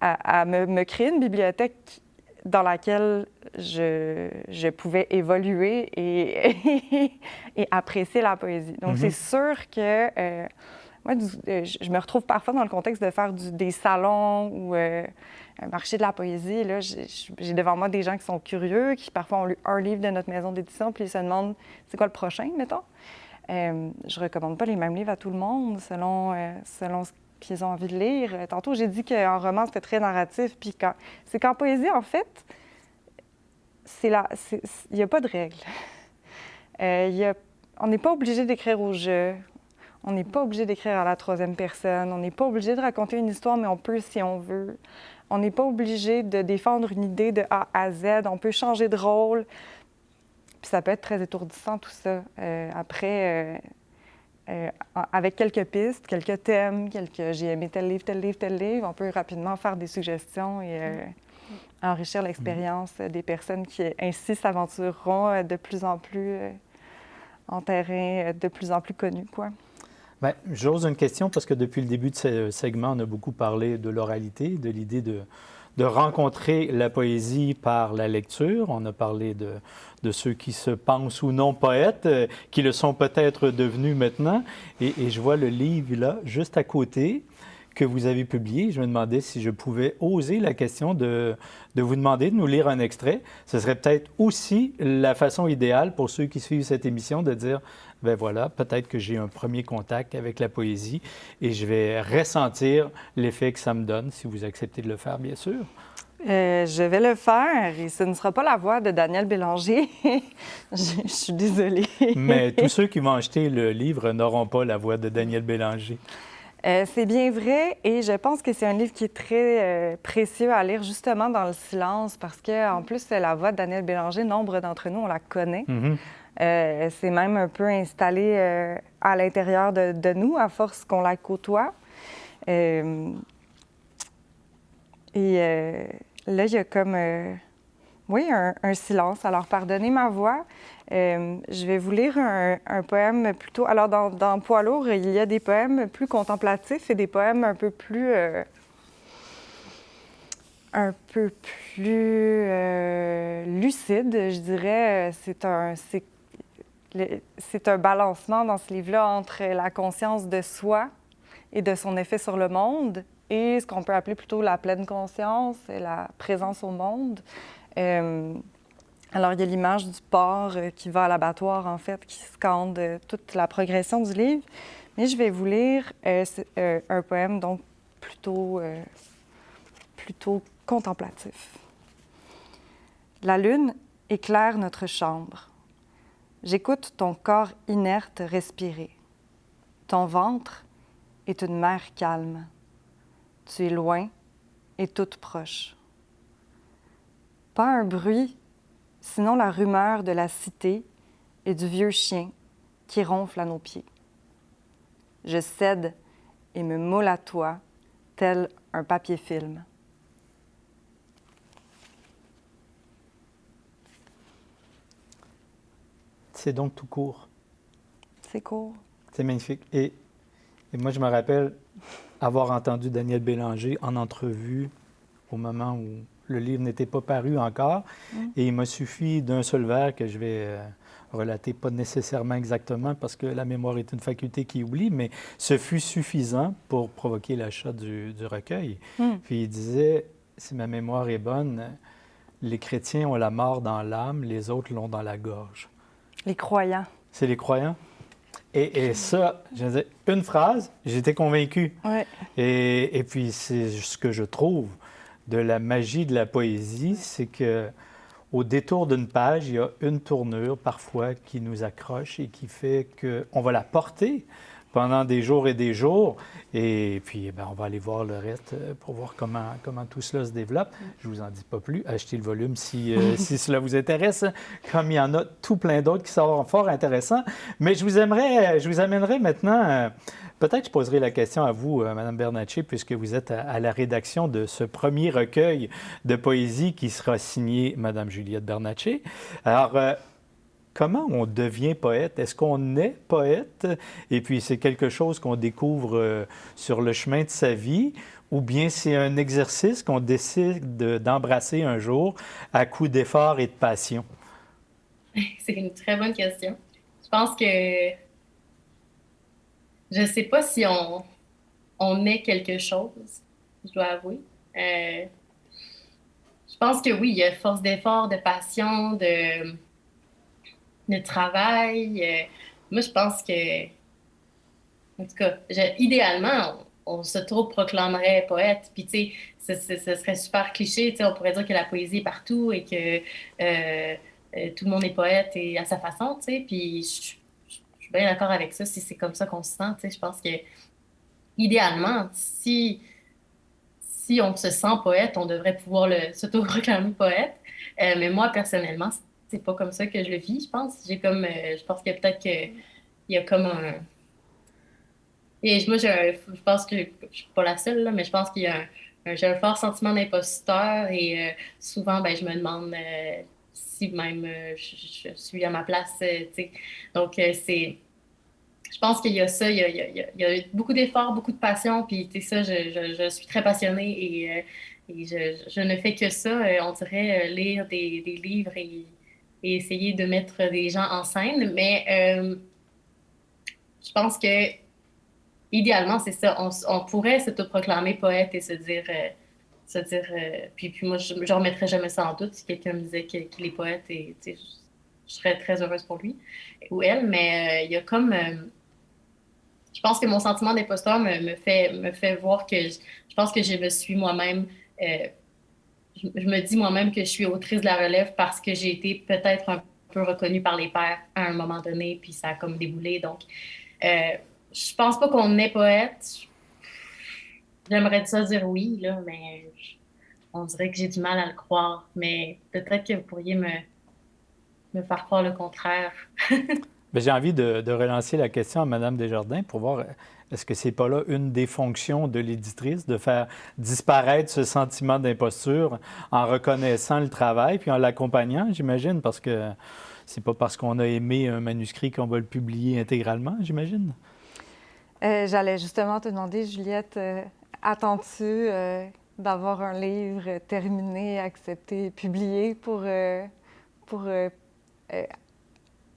me créer une bibliothèque dans laquelle je pouvais évoluer et apprécier la poésie. Donc, c'est sûr que moi, je me retrouve parfois dans le contexte de faire des salons ou un marché de la poésie. Là, j'ai devant moi des gens qui sont curieux, qui parfois ont lu un livre de notre maison d'édition, puis ils se demandent c'est quoi le prochain, mettons. Je recommande pas les mêmes livres à tout le monde selon ce qu'ils ont envie de lire. Tantôt, j'ai dit qu'en roman, c'était très narratif, puis c'est qu'en poésie, en fait, il n'y a pas de règle. On n'est pas obligé d'écrire au jeu. On n'est pas obligé d'écrire à la troisième personne. On n'est pas obligé de raconter une histoire, mais on peut si on veut. On n'est pas obligé de défendre une idée de A à Z. On peut changer de rôle. Puis ça peut être très étourdissant, tout ça. Après, avec quelques pistes, quelques thèmes, j'ai aimé tel livre, on peut rapidement faire des suggestions et enrichir l'expérience des personnes qui ainsi s'aventureront de plus en plus en terrain de plus en plus connu, quoi. Bien, j'ose une question parce que depuis le début de ce segment, on a beaucoup parlé de l'oralité, de l'idée de rencontrer la poésie par la lecture. On a parlé de ceux qui se pensent ou non poètes, qui le sont peut-être devenus maintenant. Et je vois le livre là, juste à côté, que vous avez publié. Je me demandais si je pouvais oser la question de vous demander de nous lire un extrait. Ce serait peut-être aussi la façon idéale pour ceux qui suivent cette émission de dire, ben voilà, peut-être que j'ai un premier contact avec la poésie et je vais ressentir l'effet que ça me donne, si vous acceptez de le faire, bien sûr. Je vais le faire et ce ne sera pas la voix de Daniel Bélanger. Je suis désolée. Mais tous ceux qui vont acheter le livre n'auront pas la voix de Daniel Bélanger. C'est bien vrai et je pense que c'est un livre qui est très précieux à lire justement dans le silence parce qu'en plus, la voix de Daniel Bélanger, nombre d'entre nous, on la connaît. C'est même un peu installé à l'intérieur de nous à force qu'on la côtoie. Là, il y a comme, oui, un silence. Alors, pardonnez ma voix. Je vais vous lire un poème plutôt... Alors, dans Poids lourd, il y a des poèmes plus contemplatifs et des poèmes un peu plus lucides, je dirais. C'est un balancement dans ce livre-là entre la conscience de soi et de son effet sur le monde et ce qu'on peut appeler plutôt la pleine conscience et la présence au monde. Alors, il y a l'image du porc qui va à l'abattoir, en fait, qui scande toute la progression du livre. Mais je vais vous lire un poème, donc, plutôt contemplatif. La lune éclaire notre chambre. J'écoute ton corps inerte respirer. Ton ventre est une mer calme. Tu es loin et toute proche. Pas un bruit, sinon la rumeur de la cité et du vieux chien qui ronfle à nos pieds. Je cède et me moule à toi, tel un papier-film. C'est donc tout court. C'est court. C'est magnifique. Et moi, je me rappelle avoir entendu Daniel Bélanger en entrevue au moment où le livre n'était pas paru encore. Et il m'a suffi d'un seul vers que je vais relater, pas nécessairement exactement parce que la mémoire est une faculté qui oublie, mais ce fut suffisant pour provoquer l'achat du recueil. Puis il disait, si ma mémoire est bonne, les chrétiens ont la mort dans l'âme, les autres l'ont dans la gorge. Les croyants. C'est les croyants? Et ça, je disais, une phrase, j'étais convaincu. Ouais. Et puis, c'est ce que je trouve de la magie de la poésie, c'est que au détour d'une page, il y a une tournure parfois qui nous accroche et qui fait qu'on va la porter pendant des jours et des jours. Et puis, on va aller voir le reste pour voir comment tout cela se développe. Je ne vous en dis pas plus. Achetez le volume si cela vous intéresse, comme il y en a tout plein d'autres qui sont fort intéressants. Mais je vous amènerai maintenant... Peut-être je poserai la question à vous, Mme Bernatchez, puisque vous êtes à la rédaction de ce premier recueil de poésie qui sera signé Mme Juliette Bernatchez. Alors, comment on devient poète? Est-ce qu'on est poète? Et puis, c'est quelque chose qu'on découvre sur le chemin de sa vie? Ou bien c'est un exercice qu'on décide d'embrasser un jour à coup d'effort et de passion? C'est une très bonne question. Je pense que je ne sais pas si on est quelque chose, je dois avouer. Je pense que oui, il y a force d'effort, de passion, de travail. Moi, je pense que, en tout cas, idéalement, on s'auto-proclamerait poète. Puis, tu sais, ce serait super cliché. Tu sais, on pourrait dire que la poésie est partout et que tout le monde est poète et à sa façon, tu sais. Puis, je suis bien d'accord avec ça si c'est comme ça qu'on se sent. Tu sais, je pense que, idéalement, si on se sent poète, on devrait pouvoir s'auto-proclamer poète. Mais moi, personnellement, c'est pas comme ça que je le vis, je pense. Je pense que peut-être qu'il y a comme un... Et moi, je pense que je suis pas la seule, là, mais je pense qu'il y a j'ai un fort sentiment d'imposteur et souvent, je me demande si même je suis à ma place, tu sais. Donc, je pense qu'il y a ça, il y a beaucoup d'efforts, beaucoup de passion, puis tu sais, ça, je suis très passionnée Et je ne fais que ça, on dirait lire des livres et essayer de mettre des gens en scène. Mais je pense que idéalement, c'est ça. On pourrait s'autoproclamer poète et puis moi, je ne remettrais jamais ça en doute si quelqu'un me disait qu'il est poète et tu sais, je serais très heureuse pour lui ou elle. Mais il y a comme. Je pense que mon sentiment d'imposteur me fait voir que je pense que je me suis moi-même. Je me dis moi-même que je suis autrice de la relève parce que j'ai été peut-être un peu reconnue par les pairs à un moment donné, puis ça a comme déboulé. Donc, je pense pas qu'on est poète. J'aimerais ça dire oui, là, mais on dirait que j'ai du mal à le croire. Mais peut-être que vous pourriez me faire croire le contraire. Bien, j'ai envie de relancer la question à Mme Desjardins pour voir est-ce que c'est pas là une des fonctions de l'éditrice, de faire disparaître ce sentiment d'imposture en reconnaissant le travail puis en l'accompagnant, j'imagine, parce que c'est pas parce qu'on a aimé un manuscrit qu'on va le publier intégralement, j'imagine. J'allais justement te demander, Juliette, attends-tu d'avoir un livre terminé, accepté, publié pour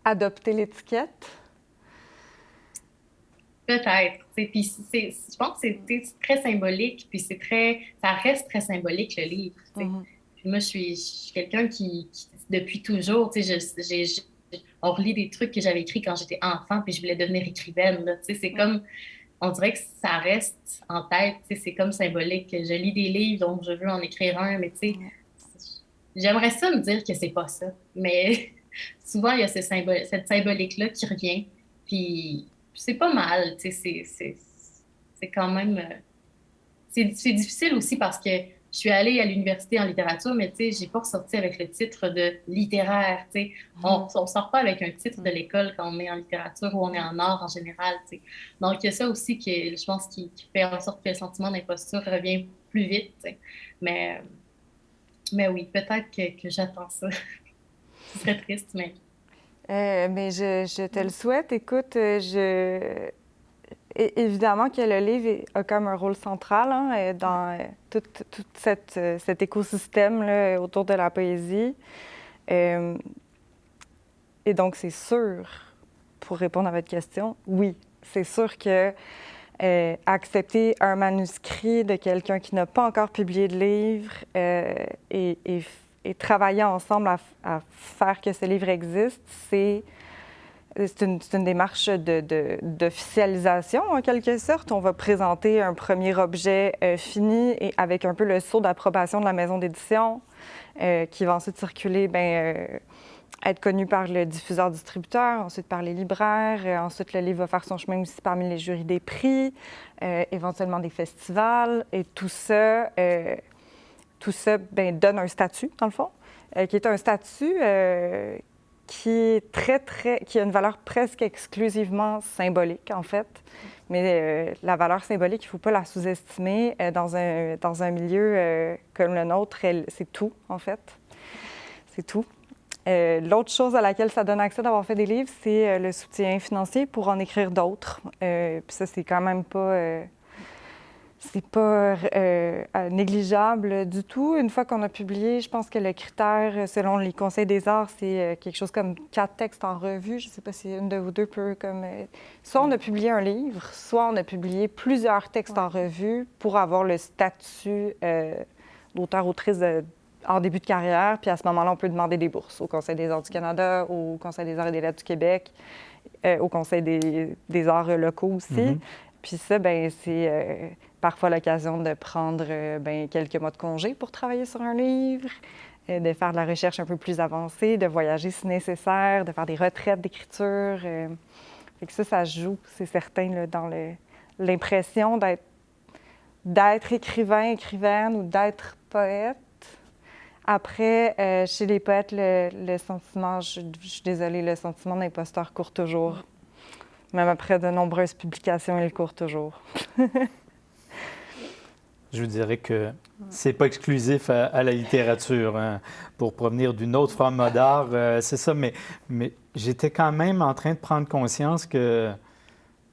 adopter l'étiquette? Peut-être. Puis je pense que c'est très symbolique, puis ça reste très symbolique, le livre. Mm-hmm. Puis moi, je suis quelqu'un qui, depuis toujours, on relit des trucs que j'avais écrits quand j'étais enfant, puis je voulais devenir écrivaine. Là, c'est comme, on dirait que ça reste en tête, c'est comme symbolique. Je lis des livres, donc je veux en écrire un, mais j'aimerais ça me dire que c'est pas ça. Mais souvent, il y a cette symbolique-là qui revient, puis c'est pas mal, c'est quand même... c'est difficile aussi parce que je suis allée à l'université en littérature, mais j'ai pas ressorti avec le titre de littéraire, On sort pas avec un titre de l'école quand on est en littérature ou on est en art en général, Donc, il y a ça aussi que je pense qui fait en sorte que le sentiment d'imposture revient plus vite, Mais oui, peut-être que j'attends ça. Ce serait triste, mais... Mais je te le souhaite. Écoute, évidemment que le livre a comme un rôle central dans tout cet écosystème là, autour de la poésie. Et donc, c'est sûr, pour répondre à votre question, oui, c'est sûr que accepter un manuscrit de quelqu'un qui n'a pas encore publié de livre et travailler ensemble à faire que ce livre existe, c'est une démarche d'officialisation, en quelque sorte. On va présenter un premier objet fini et avec un peu le sceau d'approbation de la maison d'édition qui va ensuite circuler, être connu par le diffuseur-distributeur, ensuite par les libraires. Ensuite, le livre va faire son chemin aussi parmi les jurys des prix, éventuellement des festivals. Et tout ça donne un statut, dans le fond, qui est un statut qui a une valeur presque exclusivement symbolique, en fait. Mais la valeur symbolique, il ne faut pas la sous-estimer. Dans un milieu comme le nôtre, c'est tout, en fait. C'est tout. L'autre chose à laquelle ça donne accès d'avoir fait des livres, c'est le soutien financier pour en écrire d'autres. Puis ça, c'est quand même pas... c'est pas négligeable du tout. Une fois qu'on a publié, je pense que le critère, selon les conseils des arts, c'est quelque chose comme 4 textes en revue. Je ne sais pas si une de vous deux peut comme... Soit on a publié un livre, soit on a publié plusieurs textes en revue pour avoir le statut d'auteur-autrice en début de carrière. Puis à ce moment-là, on peut demander des bourses au Conseil des arts du Canada, au Conseil des arts et des lettres du Québec, au Conseil des arts locaux aussi. Mm-hmm. Puis ça, c'est parfois l'occasion de prendre quelques mois de congé pour travailler sur un livre, de faire de la recherche un peu plus avancée, de voyager si nécessaire, de faire des retraites d'écriture. Fait que ça se joue, c'est certain, là, dans l'impression d'être écrivaine ou d'être poète. Après, chez les poètes, le sentiment, je suis désolée, le sentiment d'imposteur court toujours. Même après de nombreuses publications, il court toujours. Je vous dirais que c'est pas exclusif à la littérature. Hein. Pour provenir d'une autre forme d'art, c'est ça. Mais j'étais quand même en train de prendre conscience que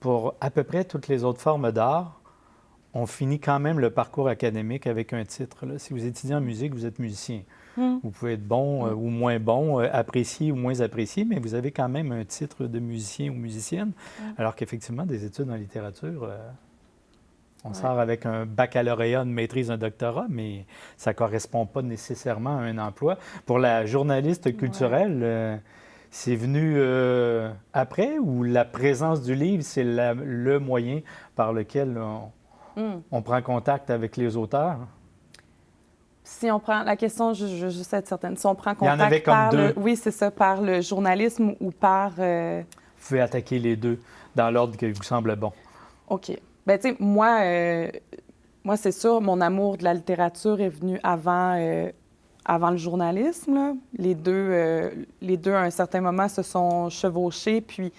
pour à peu près toutes les autres formes d'art, on finit quand même le parcours académique avec un titre. Là. Si vous étudiez en musique, vous êtes musicien. Vous pouvez être bon ou moins bon, apprécié ou moins apprécié, mais vous avez quand même un titre de musicien ou musicienne, alors qu'effectivement, des études en littérature, on sort avec un baccalauréat, une maîtrise, un doctorat, mais ça ne correspond pas nécessairement à un emploi. Pour la journaliste culturelle, c'est venu après ou la présence du livre, c'est le moyen par lequel on prend contact avec les auteurs? Si on prend la question, je sais être certaine, si on prend Il y en contact avait comme par deux. oui, c'est ça, par le journalisme ou par... Vous pouvez attaquer les deux dans l'ordre qui vous semble bon. OK. Bien, tu sais, moi, c'est sûr, mon amour de la littérature est venu avant le journalisme. Là. Les deux, à un certain moment, se sont chevauchés. Puis,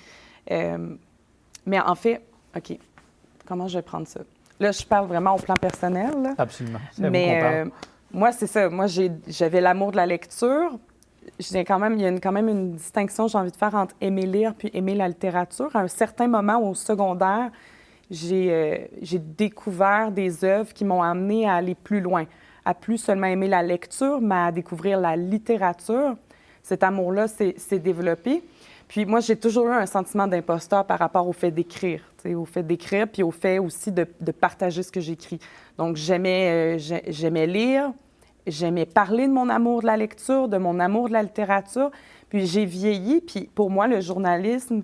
mais en fait, OK, comment je vais prendre ça? Là, je parle vraiment au plan personnel. Là. Absolument. C'est à vous Mais qu'on parle. moi, c'est ça. Moi, j'avais l'amour de la lecture. Il y a quand même une distinction, j'ai envie de faire entre aimer lire puis aimer la littérature. À un certain moment, au secondaire, j'ai découvert des œuvres qui m'ont amené à aller plus loin, à plus seulement aimer la lecture, mais à découvrir la littérature. Cet amour-là s'est développé. Puis moi, j'ai toujours eu un sentiment d'imposteur par rapport au fait d'écrire, au fait d'écrire, puis au fait aussi de partager ce que j'écris. Donc, j'aimais lire, j'aimais parler de mon amour de la lecture, de mon amour de la littérature. Puis j'ai vieilli, puis pour moi, le journalisme,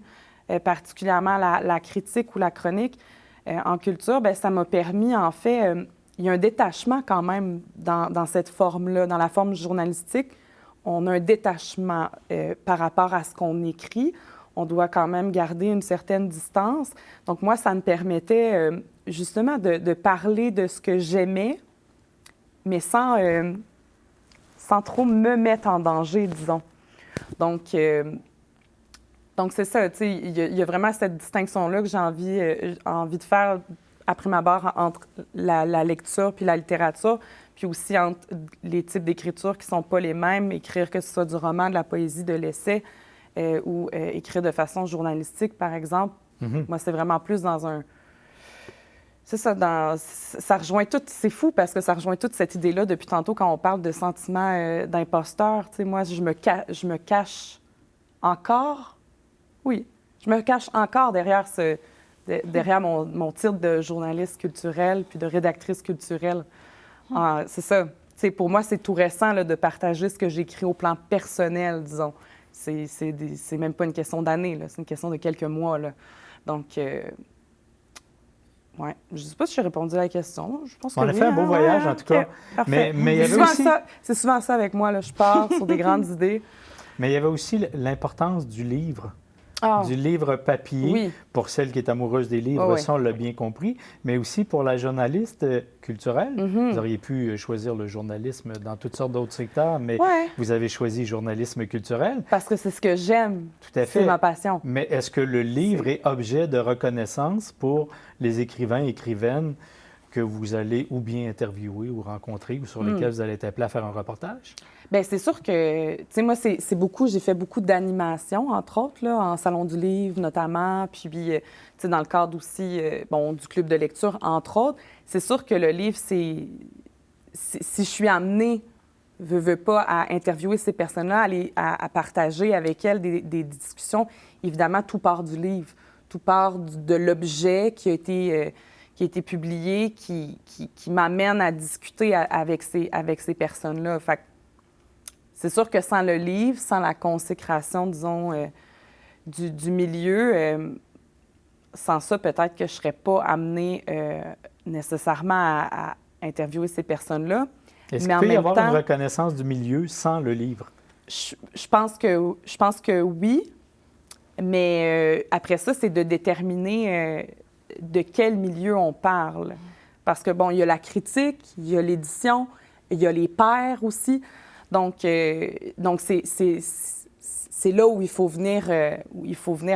particulièrement la critique ou la chronique en culture, bien, ça m'a permis, en fait, il y a un détachement quand même dans cette forme-là, dans la forme journalistique. On a un détachement par rapport à ce qu'on écrit. On doit quand même garder une certaine distance. Donc moi, ça me permettait justement de parler de ce que j'aimais, mais sans trop me mettre en danger, disons. Donc c'est ça, tu sais, il y a vraiment cette distinction-là que j'ai envie de faire à prime abord entre la lecture puis la littérature, puis aussi entre les types d'écriture qui ne sont pas les mêmes, écrire que ce soit du roman, de la poésie, de l'essai, ou écrire de façon journalistique, par exemple. Moi, c'est vraiment plus dans un... C'est ça, ça rejoint tout... C'est fou parce que ça rejoint toute cette idée-là depuis tantôt quand on parle de sentiment d'imposteur. Tu sais, moi, je me cache encore... Oui, je me cache encore derrière mon titre de journaliste culturelle puis de rédactrice culturelle. C'est ça. T'sais, pour moi, c'est tout récent là, de partager ce que j'écris au plan personnel, disons. C'est même pas une question d'années, c'est une question de quelques mois. Là. Donc, ouais. Je sais pas si j'ai répondu à la question. Je pense que on a fait un beau voyage, en tout cas. Parfait. Mais il y avait aussi... C'est souvent ça avec moi. Là. Je pars sur des grandes idées. Mais il y avait aussi l'importance du livre. Oh. Du livre papier, oui. pour celle qui est amoureuse des livres, ça, on l'a bien compris, mais aussi pour la journaliste culturelle. Vous auriez pu choisir le journalisme dans toutes sortes d'autres secteurs, mais vous avez choisi journalisme culturel. Parce que c'est ce que j'aime. Tout à fait. C'est ma passion. Mais est-ce que le livre est objet de reconnaissance pour les écrivains et écrivaines que vous allez ou bien interviewer ou rencontrer ou sur lesquels vous allez être appelé à faire un reportage? Bien, c'est sûr que, tu sais, moi, j'ai fait beaucoup d'animations, entre autres, là, en Salon du livre notamment, puis, tu sais, dans le cadre aussi, du club de lecture, entre autres. C'est sûr que le livre, si je suis amenée, veux pas, à interviewer ces personnes-là, à partager avec elles des discussions, évidemment, tout part du livre, tout part de l'objet qui a été publié, qui m'amène à discuter avec ces personnes-là. Fait que, c'est sûr que sans le livre, sans la consécration, disons, du milieu, sans ça, peut-être que je ne serais pas amenée nécessairement à interviewer ces personnes-là. Est-ce qu'il peut y avoir une reconnaissance du milieu sans le livre? Je pense que oui, mais après ça, c'est de déterminer de quel milieu on parle. Parce que, bon, il y a la critique, il y a l'édition, il y a les pairs aussi. Donc c'est là où il faut venir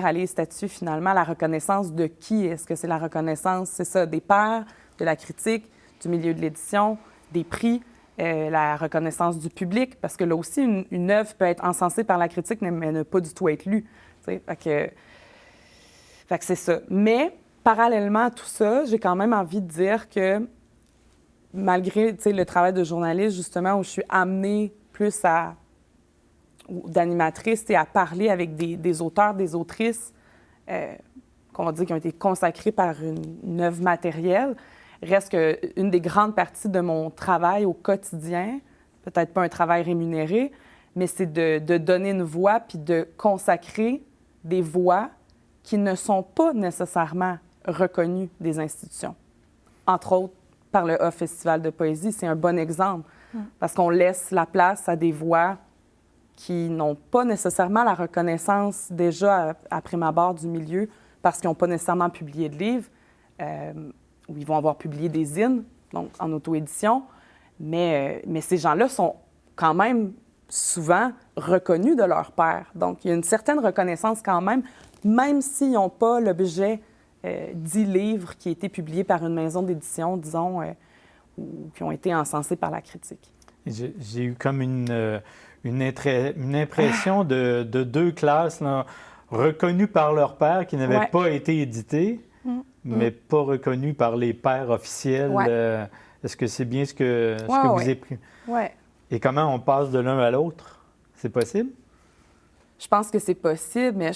aller statuer finalement la reconnaissance de qui? Est-ce que c'est la reconnaissance, c'est ça, des pairs, de la critique, du milieu de l'édition, des prix, la reconnaissance du public? Parce que là aussi, une œuvre peut être encensée par la critique, mais ne pas du tout être lue. Fait que c'est ça. Mais parallèlement à tout ça, j'ai quand même envie de dire que malgré le travail de journaliste, justement, où je suis amenée plus d'animatrice à parler avec des auteurs, des autrices, qu'on va dire qui ont été consacrés par une œuvre matérielle, reste qu'une des grandes parties de mon travail au quotidien, peut-être pas un travail rémunéré, mais c'est de donner une voix puis de consacrer des voix qui ne sont pas nécessairement reconnues des institutions. Entre autres, par le Off Festival de poésie, c'est un bon exemple, parce qu'on laisse la place à des voix qui n'ont pas nécessairement la reconnaissance déjà à prime abord du milieu, parce qu'ils n'ont pas nécessairement publié de livres, ou ils vont avoir publié des zines, donc en auto-édition, mais ces gens-là sont quand même souvent reconnus de leur père. Donc, il y a une certaine reconnaissance quand même s'ils n'ont pas l'objet dit livres qui a été publié par une maison d'édition, disons, ou qui ont été encensés par la critique. J'ai eu comme une impression de deux classes là, reconnues par leur père qui n'avaient pas été éditées, mais pas reconnues par les pairs officiels. Est-ce que c'est bien ce que vous avez pris? Oui. Et comment on passe de l'un à l'autre? C'est possible? Je pense que c'est possible, mais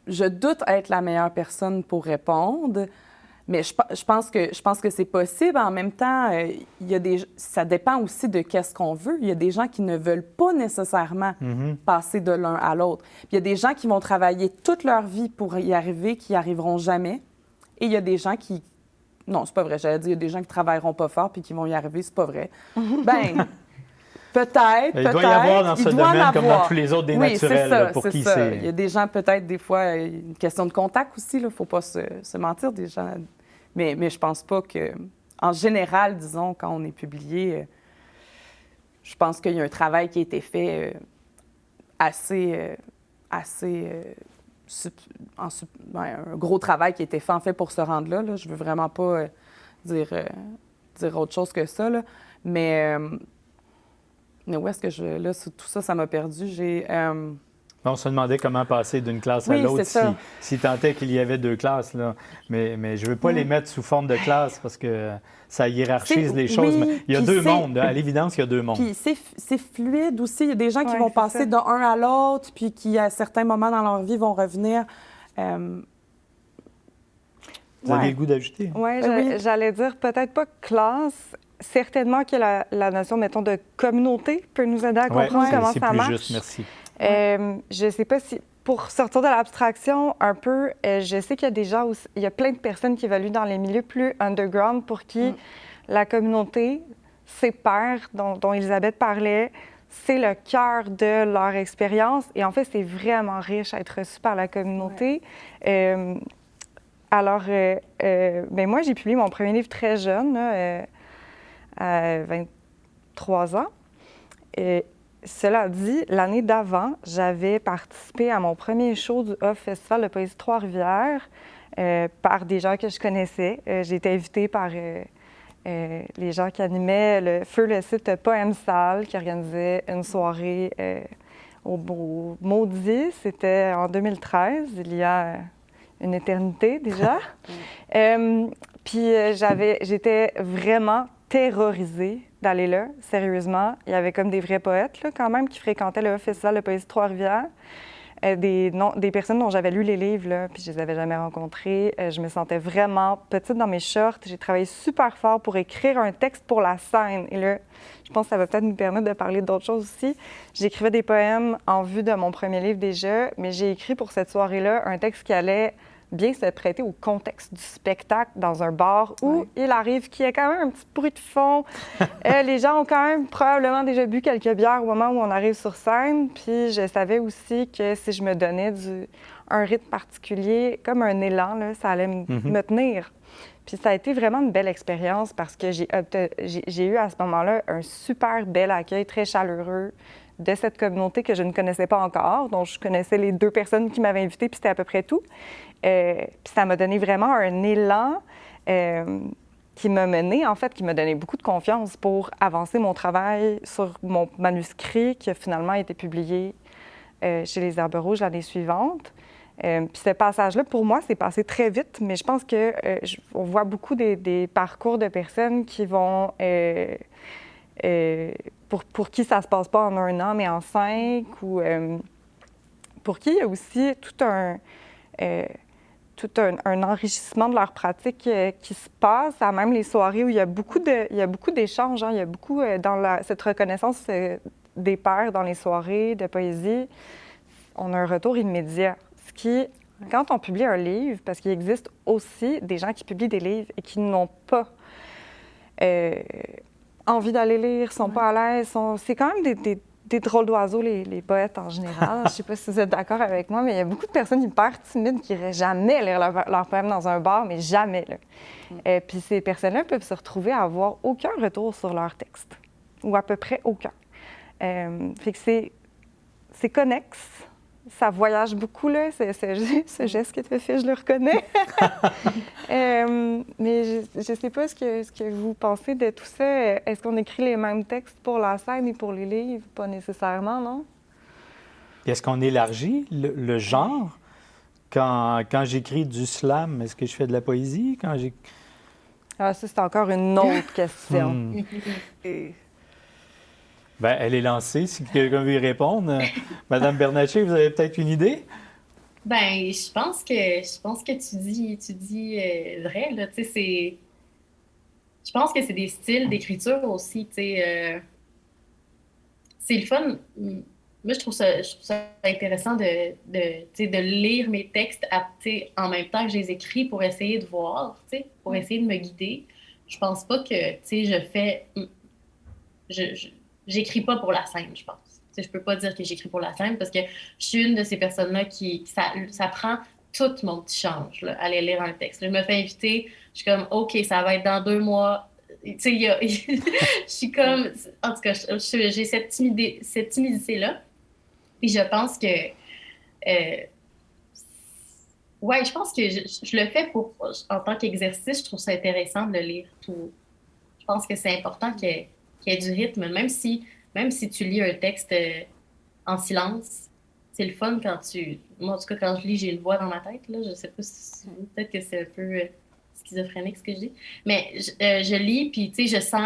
je doute être la meilleure personne pour répondre. Mais je pense que c'est possible. En même temps, ça dépend aussi de qu'est-ce qu'on veut. Il y a des gens qui ne veulent pas nécessairement passer de l'un à l'autre. Puis il y a des gens qui vont travailler toute leur vie pour y arriver, qui n'y arriveront jamais. Et il y a des gens qui... Non, c'est pas vrai. J'allais dire, il y a des gens qui travailleront pas fort puis qui vont y arriver. C'est pas vrai. Ben peut-être. Il doit y avoir dans ce domaine, comme dans tous les autres, des naturels ça, là, pour qui c'est... Il y a des gens, peut-être, des fois, une question de contact aussi. Il ne faut pas se mentir, des gens... Mais je pense pas que... En général, disons, quand on est publié, je pense qu'il y a un travail qui a été fait un gros travail qui a été fait, en fait, pour se rendre là. Je veux vraiment pas dire autre chose que ça, là. Mais où est-ce que là, tout ça, ça m'a perdu. On se demandait comment passer d'une classe à l'autre, si tant est qu'il y avait deux classes. Là. Mais je ne veux pas les mettre sous forme de classe parce que ça hiérarchise les choses. Mais il y a deux mondes. À l'évidence, il y a deux mondes. Puis c'est fluide aussi. Il y a des gens qui vont passer d'un à l'autre, puis qui, à certains moments dans leur vie, vont revenir. Vous avez le goût d'ajouter? Oui, j'allais dire peut-être pas classe. Certainement que la notion, mettons, de communauté peut nous aider à comprendre comment ça marche. C'est plus juste, merci. Je ne sais pas si, pour sortir de l'abstraction un peu, je sais qu'il y a des gens, il y a plein de personnes qui évoluent dans les milieux plus underground pour qui la communauté, ses pairs dont Elisabeth parlait, c'est le cœur de leur expérience. Et en fait, c'est vraiment riche à être reçu par la communauté. Alors, moi, j'ai publié mon premier livre très jeune, là, à 23 ans. Et cela dit, l'année d'avant, j'avais participé à mon premier show du Off Festival de poésie Trois-Rivières par des gens que je connaissais. J'ai été invitée par les gens qui animaient le site Poème Salle, qui organisait une soirée au Maudit. C'était en 2013, il y a une éternité déjà. Puis j'étais vraiment terrorisée d'aller là, sérieusement. Il y avait comme des vrais poètes, là, quand même, qui fréquentaient le Festival de poésie Trois-Rivières. Des personnes dont j'avais lu les livres, là, puis je les avais jamais rencontrées. Je me sentais vraiment petite dans mes shorts. J'ai travaillé super fort pour écrire un texte pour la scène. Et là, je pense que ça va peut-être nous permettre de parler d'autres choses aussi. J'écrivais des poèmes en vue de mon premier livre déjà, mais j'ai écrit pour cette soirée-là un texte qui allait bien se prêter au contexte du spectacle dans un bar où il arrive qu'il y ait quand même un petit bruit de fond. Les gens ont quand même probablement déjà bu quelques bières au moment où on arrive sur scène. Puis je savais aussi que si je me donnais un rythme particulier, comme un élan, là, ça allait me tenir. Puis ça a été vraiment une belle expérience parce que j'ai eu à ce moment-là un super bel accueil, très chaleureux de cette communauté que je ne connaissais pas encore, dont je connaissais les 2 personnes qui m'avaient invitée, puis c'était à peu près tout. Puis ça m'a donné vraiment un élan qui m'a mené, en fait, qui m'a donné beaucoup de confiance pour avancer mon travail sur mon manuscrit qui a finalement été publié chez Les Herbes Rouges l'année suivante. Puis ce passage-là, pour moi, c'est passé très vite, mais je pense que on voit beaucoup des parcours de personnes qui vont, pour qui ça se passe pas en 1 an, mais en 5, ou pour qui il y a aussi tout un enrichissement de leur pratique qui se passe, à même les soirées où il y a beaucoup d'échanges, hein, il y a beaucoup cette reconnaissance des pairs dans les soirées de poésie. On a un retour immédiat. Ce qui, quand on publie un livre, parce qu'il existe aussi des gens qui publient des livres et qui n'ont pas envie d'aller lire, sont pas à l'aise, c'est quand même des drôles d'oiseaux, les poètes en général. Je ne sais pas si vous êtes d'accord avec moi, mais il y a beaucoup de personnes hyper timides qui n'iraient jamais lire leur poème dans un bar, mais jamais. Puis ces personnes-là peuvent se retrouver à avoir aucun retour sur leur texte, ou à peu près aucun. Fait que c'est connexe. Ça voyage beaucoup, là, ce geste que tu as fait, je le reconnais. Mais je ne sais pas ce que vous pensez de tout ça. Est-ce qu'on écrit les mêmes textes pour la scène et pour les livres? Pas nécessairement, non? Est-ce qu'on élargit le genre? Quand j'écris du slam, est-ce que je fais de la poésie? Ah, ça, c'est encore une autre question. Bien, elle est lancée, si quelqu'un veut y répondre. Madame Bernatchez, vous avez peut-être une idée? Ben, je pense que tu dis vrai, là. Tu sais, je pense que c'est des styles d'écriture aussi, tu sais. C'est le fun. Moi, je trouve ça intéressant tu sais, de lire mes textes tu sais, en même temps que je les écris pour essayer de voir, tu sais, pour essayer de me guider. Je pense pas que, tu sais, j'écris pas pour la scène, je pense. Tu sais, je peux pas dire que j'écris pour la scène parce que je suis une de ces personnes-là ça prend tout mon petit change, là, aller lire un texte. Là, je me fais inviter, je suis comme, OK, ça va être dans 2 mois. Tu sais, je suis comme, en tout cas, j'ai cette timidité-là. Puis je pense que, ouais, je pense que je le fais en tant qu'exercice, je trouve ça intéressant de le lire tout. Je pense que c'est important qu'il y ait du rythme, même si tu lis un texte en silence, c'est le fun moi, en tout cas, quand je lis, j'ai une voix dans ma tête, là, je sais pas si peut-être que c'est un peu schizophrénique ce que je dis, mais je lis, puis tu sais, je sens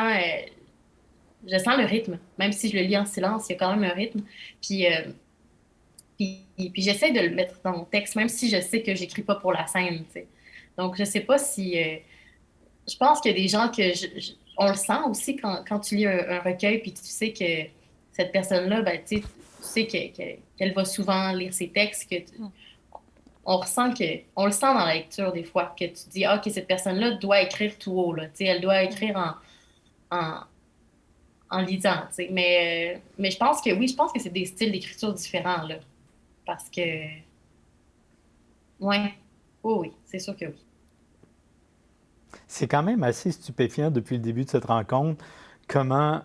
le rythme, même si je le lis en silence, il y a quand même un rythme, puis j'essaie de le mettre dans mon texte, même si je sais que j'écris pas pour la scène, tu sais. Donc, je sais pas si... je pense qu'il y a des gens on le sent aussi quand tu lis un recueil, puis tu sais que cette personne-là, ben, tu sais qu'elle va souvent lire ses textes, on le sent dans la lecture des fois, que tu dis, ah, OK, cette personne-là doit écrire tout haut, là, tu sais, elle doit écrire en lisant, tu sais. Mais je pense que c'est des styles d'écriture différents, là, parce que, ouais, oui, c'est sûr que oui. C'est quand même assez stupéfiant depuis le début de cette rencontre comment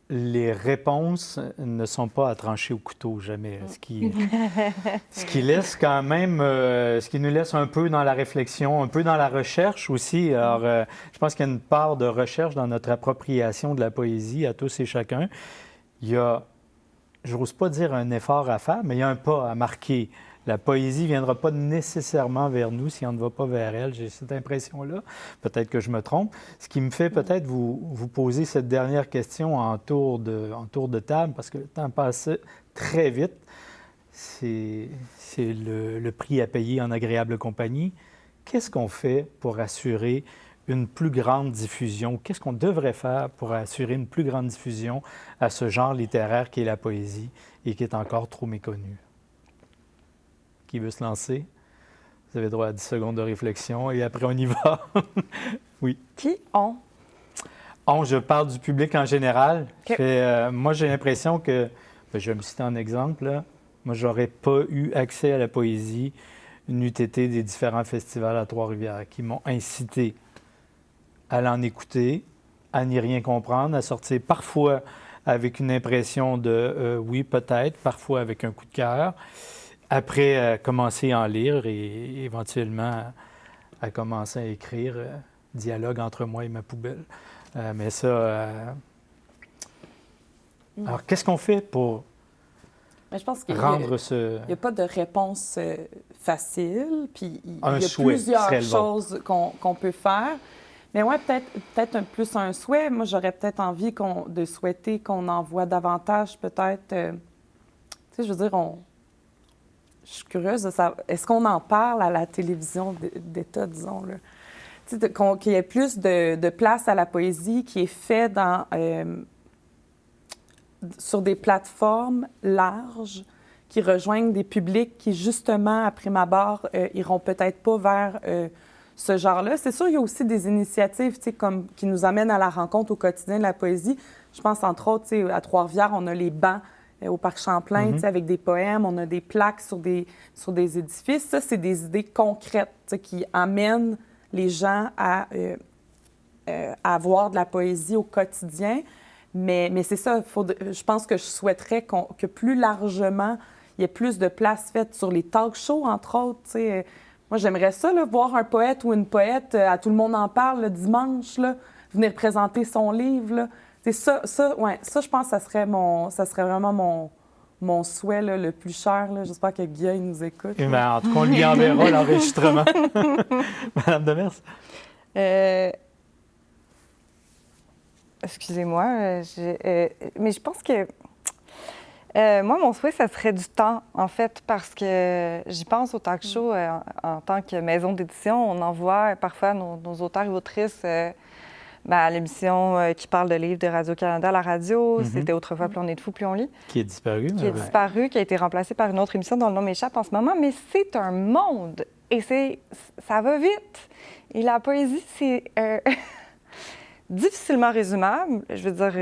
les réponses ne sont pas à trancher au couteau, jamais. Ce qui laisse quand même, ce qui nous laisse un peu dans la réflexion, un peu dans la recherche aussi. Alors, je pense qu'il y a une part de recherche dans notre appropriation de la poésie à tous et chacun. Il y a, j'ose pas dire un effort à faire, mais il y a un pas à marquer. La poésie ne viendra pas nécessairement vers nous si on ne va pas vers elle. J'ai cette impression-là. Peut-être que je me trompe. Ce qui me fait peut-être vous poser cette dernière question en tour de table, parce que le temps passe très vite. C'est le prix à payer en agréable compagnie. Qu'est-ce qu'on fait pour assurer une plus grande diffusion? Qu'est-ce qu'on devrait faire pour assurer une plus grande diffusion à ce genre littéraire qui est la poésie et qui est encore trop méconnu? Qui veut se lancer? Vous avez droit à 10 secondes de réflexion et après, on y va. Oui. Qui on? On, je parle du public en général. Okay. Moi, j'ai l'impression que, je vais me citer un exemple, là. Moi, j'aurais pas eu accès à la poésie n'eût été des différents festivals à Trois-Rivières qui m'ont incité à l'en écouter, à n'y rien comprendre, à sortir parfois avec une impression de oui, peut-être, parfois avec un coup de cœur. Après, commencer à en lire et éventuellement à commencer à écrire dialogue entre moi et ma poubelle. Mais ça... Alors, qu'est-ce qu'on fait pour mais je pense qu'il rendre ce... Il n'y a pas de réponse facile, puis il y Un a souhait plusieurs serait le choses qu'on peut faire. Mais ouais, peut-être plus un souhait. Moi, j'aurais peut-être envie de souhaiter qu'on en voit davantage, peut-être. Tu sais, je veux dire, je suis curieuse de savoir, est-ce qu'on en parle à la télévision d'État, disons, là? Tu sais, qu'il y ait plus de place à la poésie qui est fait sur des plateformes larges qui rejoignent des publics qui, justement, à prime abord, iront peut-être pas vers ce genre-là. C'est sûr, il y a aussi des initiatives, tu sais, comme qui nous amènent à la rencontre au quotidien de la poésie. Je pense, entre autres, tu sais, à Trois-Rivières, on a les bancs au Parc Champlain, tu sais, avec des poèmes, on a des plaques sur des édifices. Ça, c'est des idées concrètes, tu sais, qui amènent les gens à avoir de la poésie au quotidien. Mais c'est ça, je pense que je souhaiterais que plus largement, il y ait plus de place faite sur les talk shows, entre autres, tu sais. Moi, j'aimerais ça, là, voir un poète ou une poète, à Tout le monde en parle, le dimanche, là, venir présenter son livre. Là. C'est ça, je pense que ça serait vraiment mon souhait là, le plus cher. Là. J'espère que Guy nous écoute. Eh bien, en tout cas, on lui enverra l'enregistrement. Madame Demers? Excusez-moi, mais je pense que moi, mon souhait, ça serait du temps, en fait, parce que j'y pense au talk show en tant que maison d'édition. On envoie parfois nos auteurs et autrices à l'émission qui parle de livres de Radio-Canada à la radio. C'était autrefois Plus on est de fous, plus on lit. Qui est disparu. Qui a été remplacée par une autre émission dont le nom m'échappe en ce moment. Mais c'est un monde et ça va vite. Et la poésie, c'est... difficilement résumable. Je veux dire,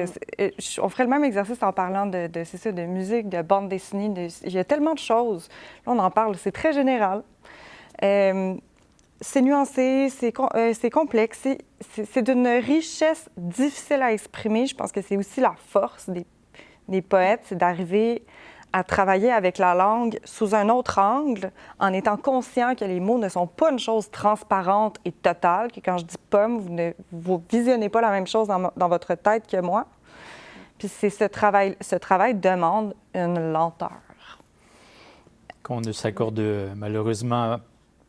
on ferait le même exercice en parlant de musique, de bande dessinée. Il y a tellement de choses. Là, on en parle, c'est très général. C'est nuancé, c'est complexe. C'est d'une richesse difficile à exprimer. Je pense que c'est aussi la force des poètes, c'est d'arriver à travailler avec la langue sous un autre angle, en étant conscient que les mots ne sont pas une chose transparente et totale, que quand je dis pomme, vous visionnez pas la même chose dans votre tête que moi. Puis ce travail demande une lenteur. Qu'on ne s'accorde malheureusement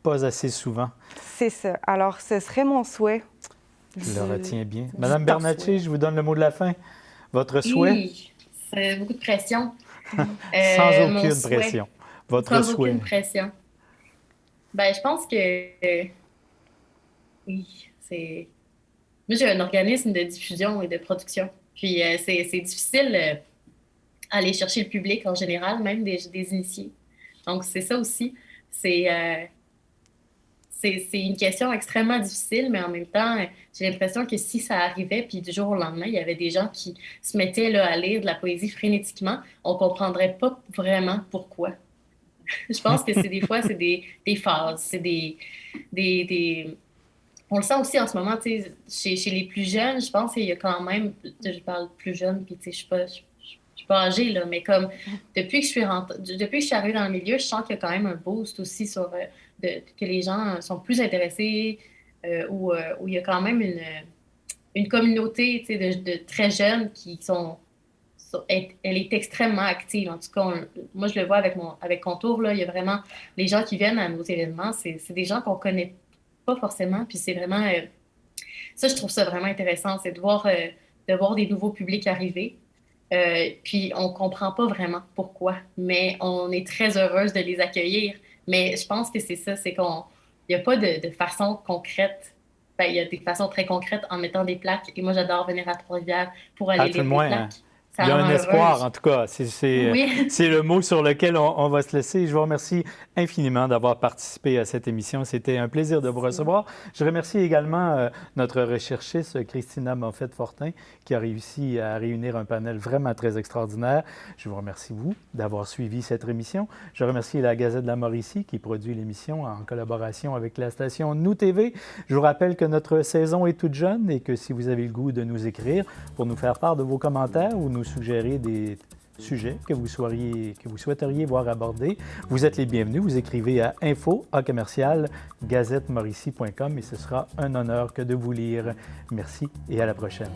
pas assez souvent. C'est ça. Alors, ce serait mon souhait. Je le retiens bien. Madame Bernatchez, je vous donne le mot de la fin. Votre souhait? Oui, c'est beaucoup de pression. Sans aucune pression. Votre Sans souhait. aucune pression. Bien, je pense que oui, c'est... Moi, j'ai un organisme de diffusion et de production. Puis c'est difficile aller chercher le public en général, même des initiés. Donc, c'est ça aussi. C'est une question extrêmement difficile, mais en même temps, j'ai l'impression que si ça arrivait, puis du jour au lendemain, il y avait des gens qui se mettaient là, à lire de la poésie frénétiquement, on ne comprendrait pas vraiment pourquoi. Je pense que des fois, c'est des phases, c'est On le sent aussi en ce moment, tu sais, chez les plus jeunes, je pense qu'il y a quand même... Je parle plus jeune, puis tu sais, je suis pas âgée, là, mais comme depuis que je suis arrivée dans le milieu, je sens qu'il y a quand même un boost aussi sur... que les gens sont plus intéressés, où il y a quand même une communauté de très jeunes qui elle est extrêmement active. En tout cas, moi, je le vois avec Contour, là, il y a vraiment les gens qui viennent à nos événements, c'est des gens qu'on connaît pas forcément, puis c'est vraiment... ça, je trouve ça vraiment intéressant, c'est de voir des nouveaux publics arriver. Puis on comprend pas vraiment pourquoi, mais on est très heureuse de les accueillir. Mais je pense que c'est ça, c'est qu'il n'y a pas de façon concrète. Ben, il y a des façons très concrètes en mettant des plaques. Et moi, j'adore venir à Trois-Rivières pour aller lire des plaques. Il y a un espoir, en tout cas. Oui. C'est le mot sur lequel on va se laisser. Je vous remercie infiniment d'avoir participé à cette émission. C'était un plaisir de vous recevoir. Je remercie également notre recherchiste, Christina Moffett-Fortin, qui a réussi à réunir un panel vraiment très extraordinaire. Je vous remercie, vous, d'avoir suivi cette émission. Je remercie la Gazette de la Mauricie, qui produit l'émission en collaboration avec la station Nous TV. Je vous rappelle que notre saison est toute jeune et que si vous avez le goût de nous écrire pour nous faire part de vos commentaires ou nous suggérer des sujets que vous souhaiteriez voir abordés, vous êtes les bienvenus. Vous écrivez à info@gazettemauricie.com et ce sera un honneur que de vous lire. Merci et à la prochaine.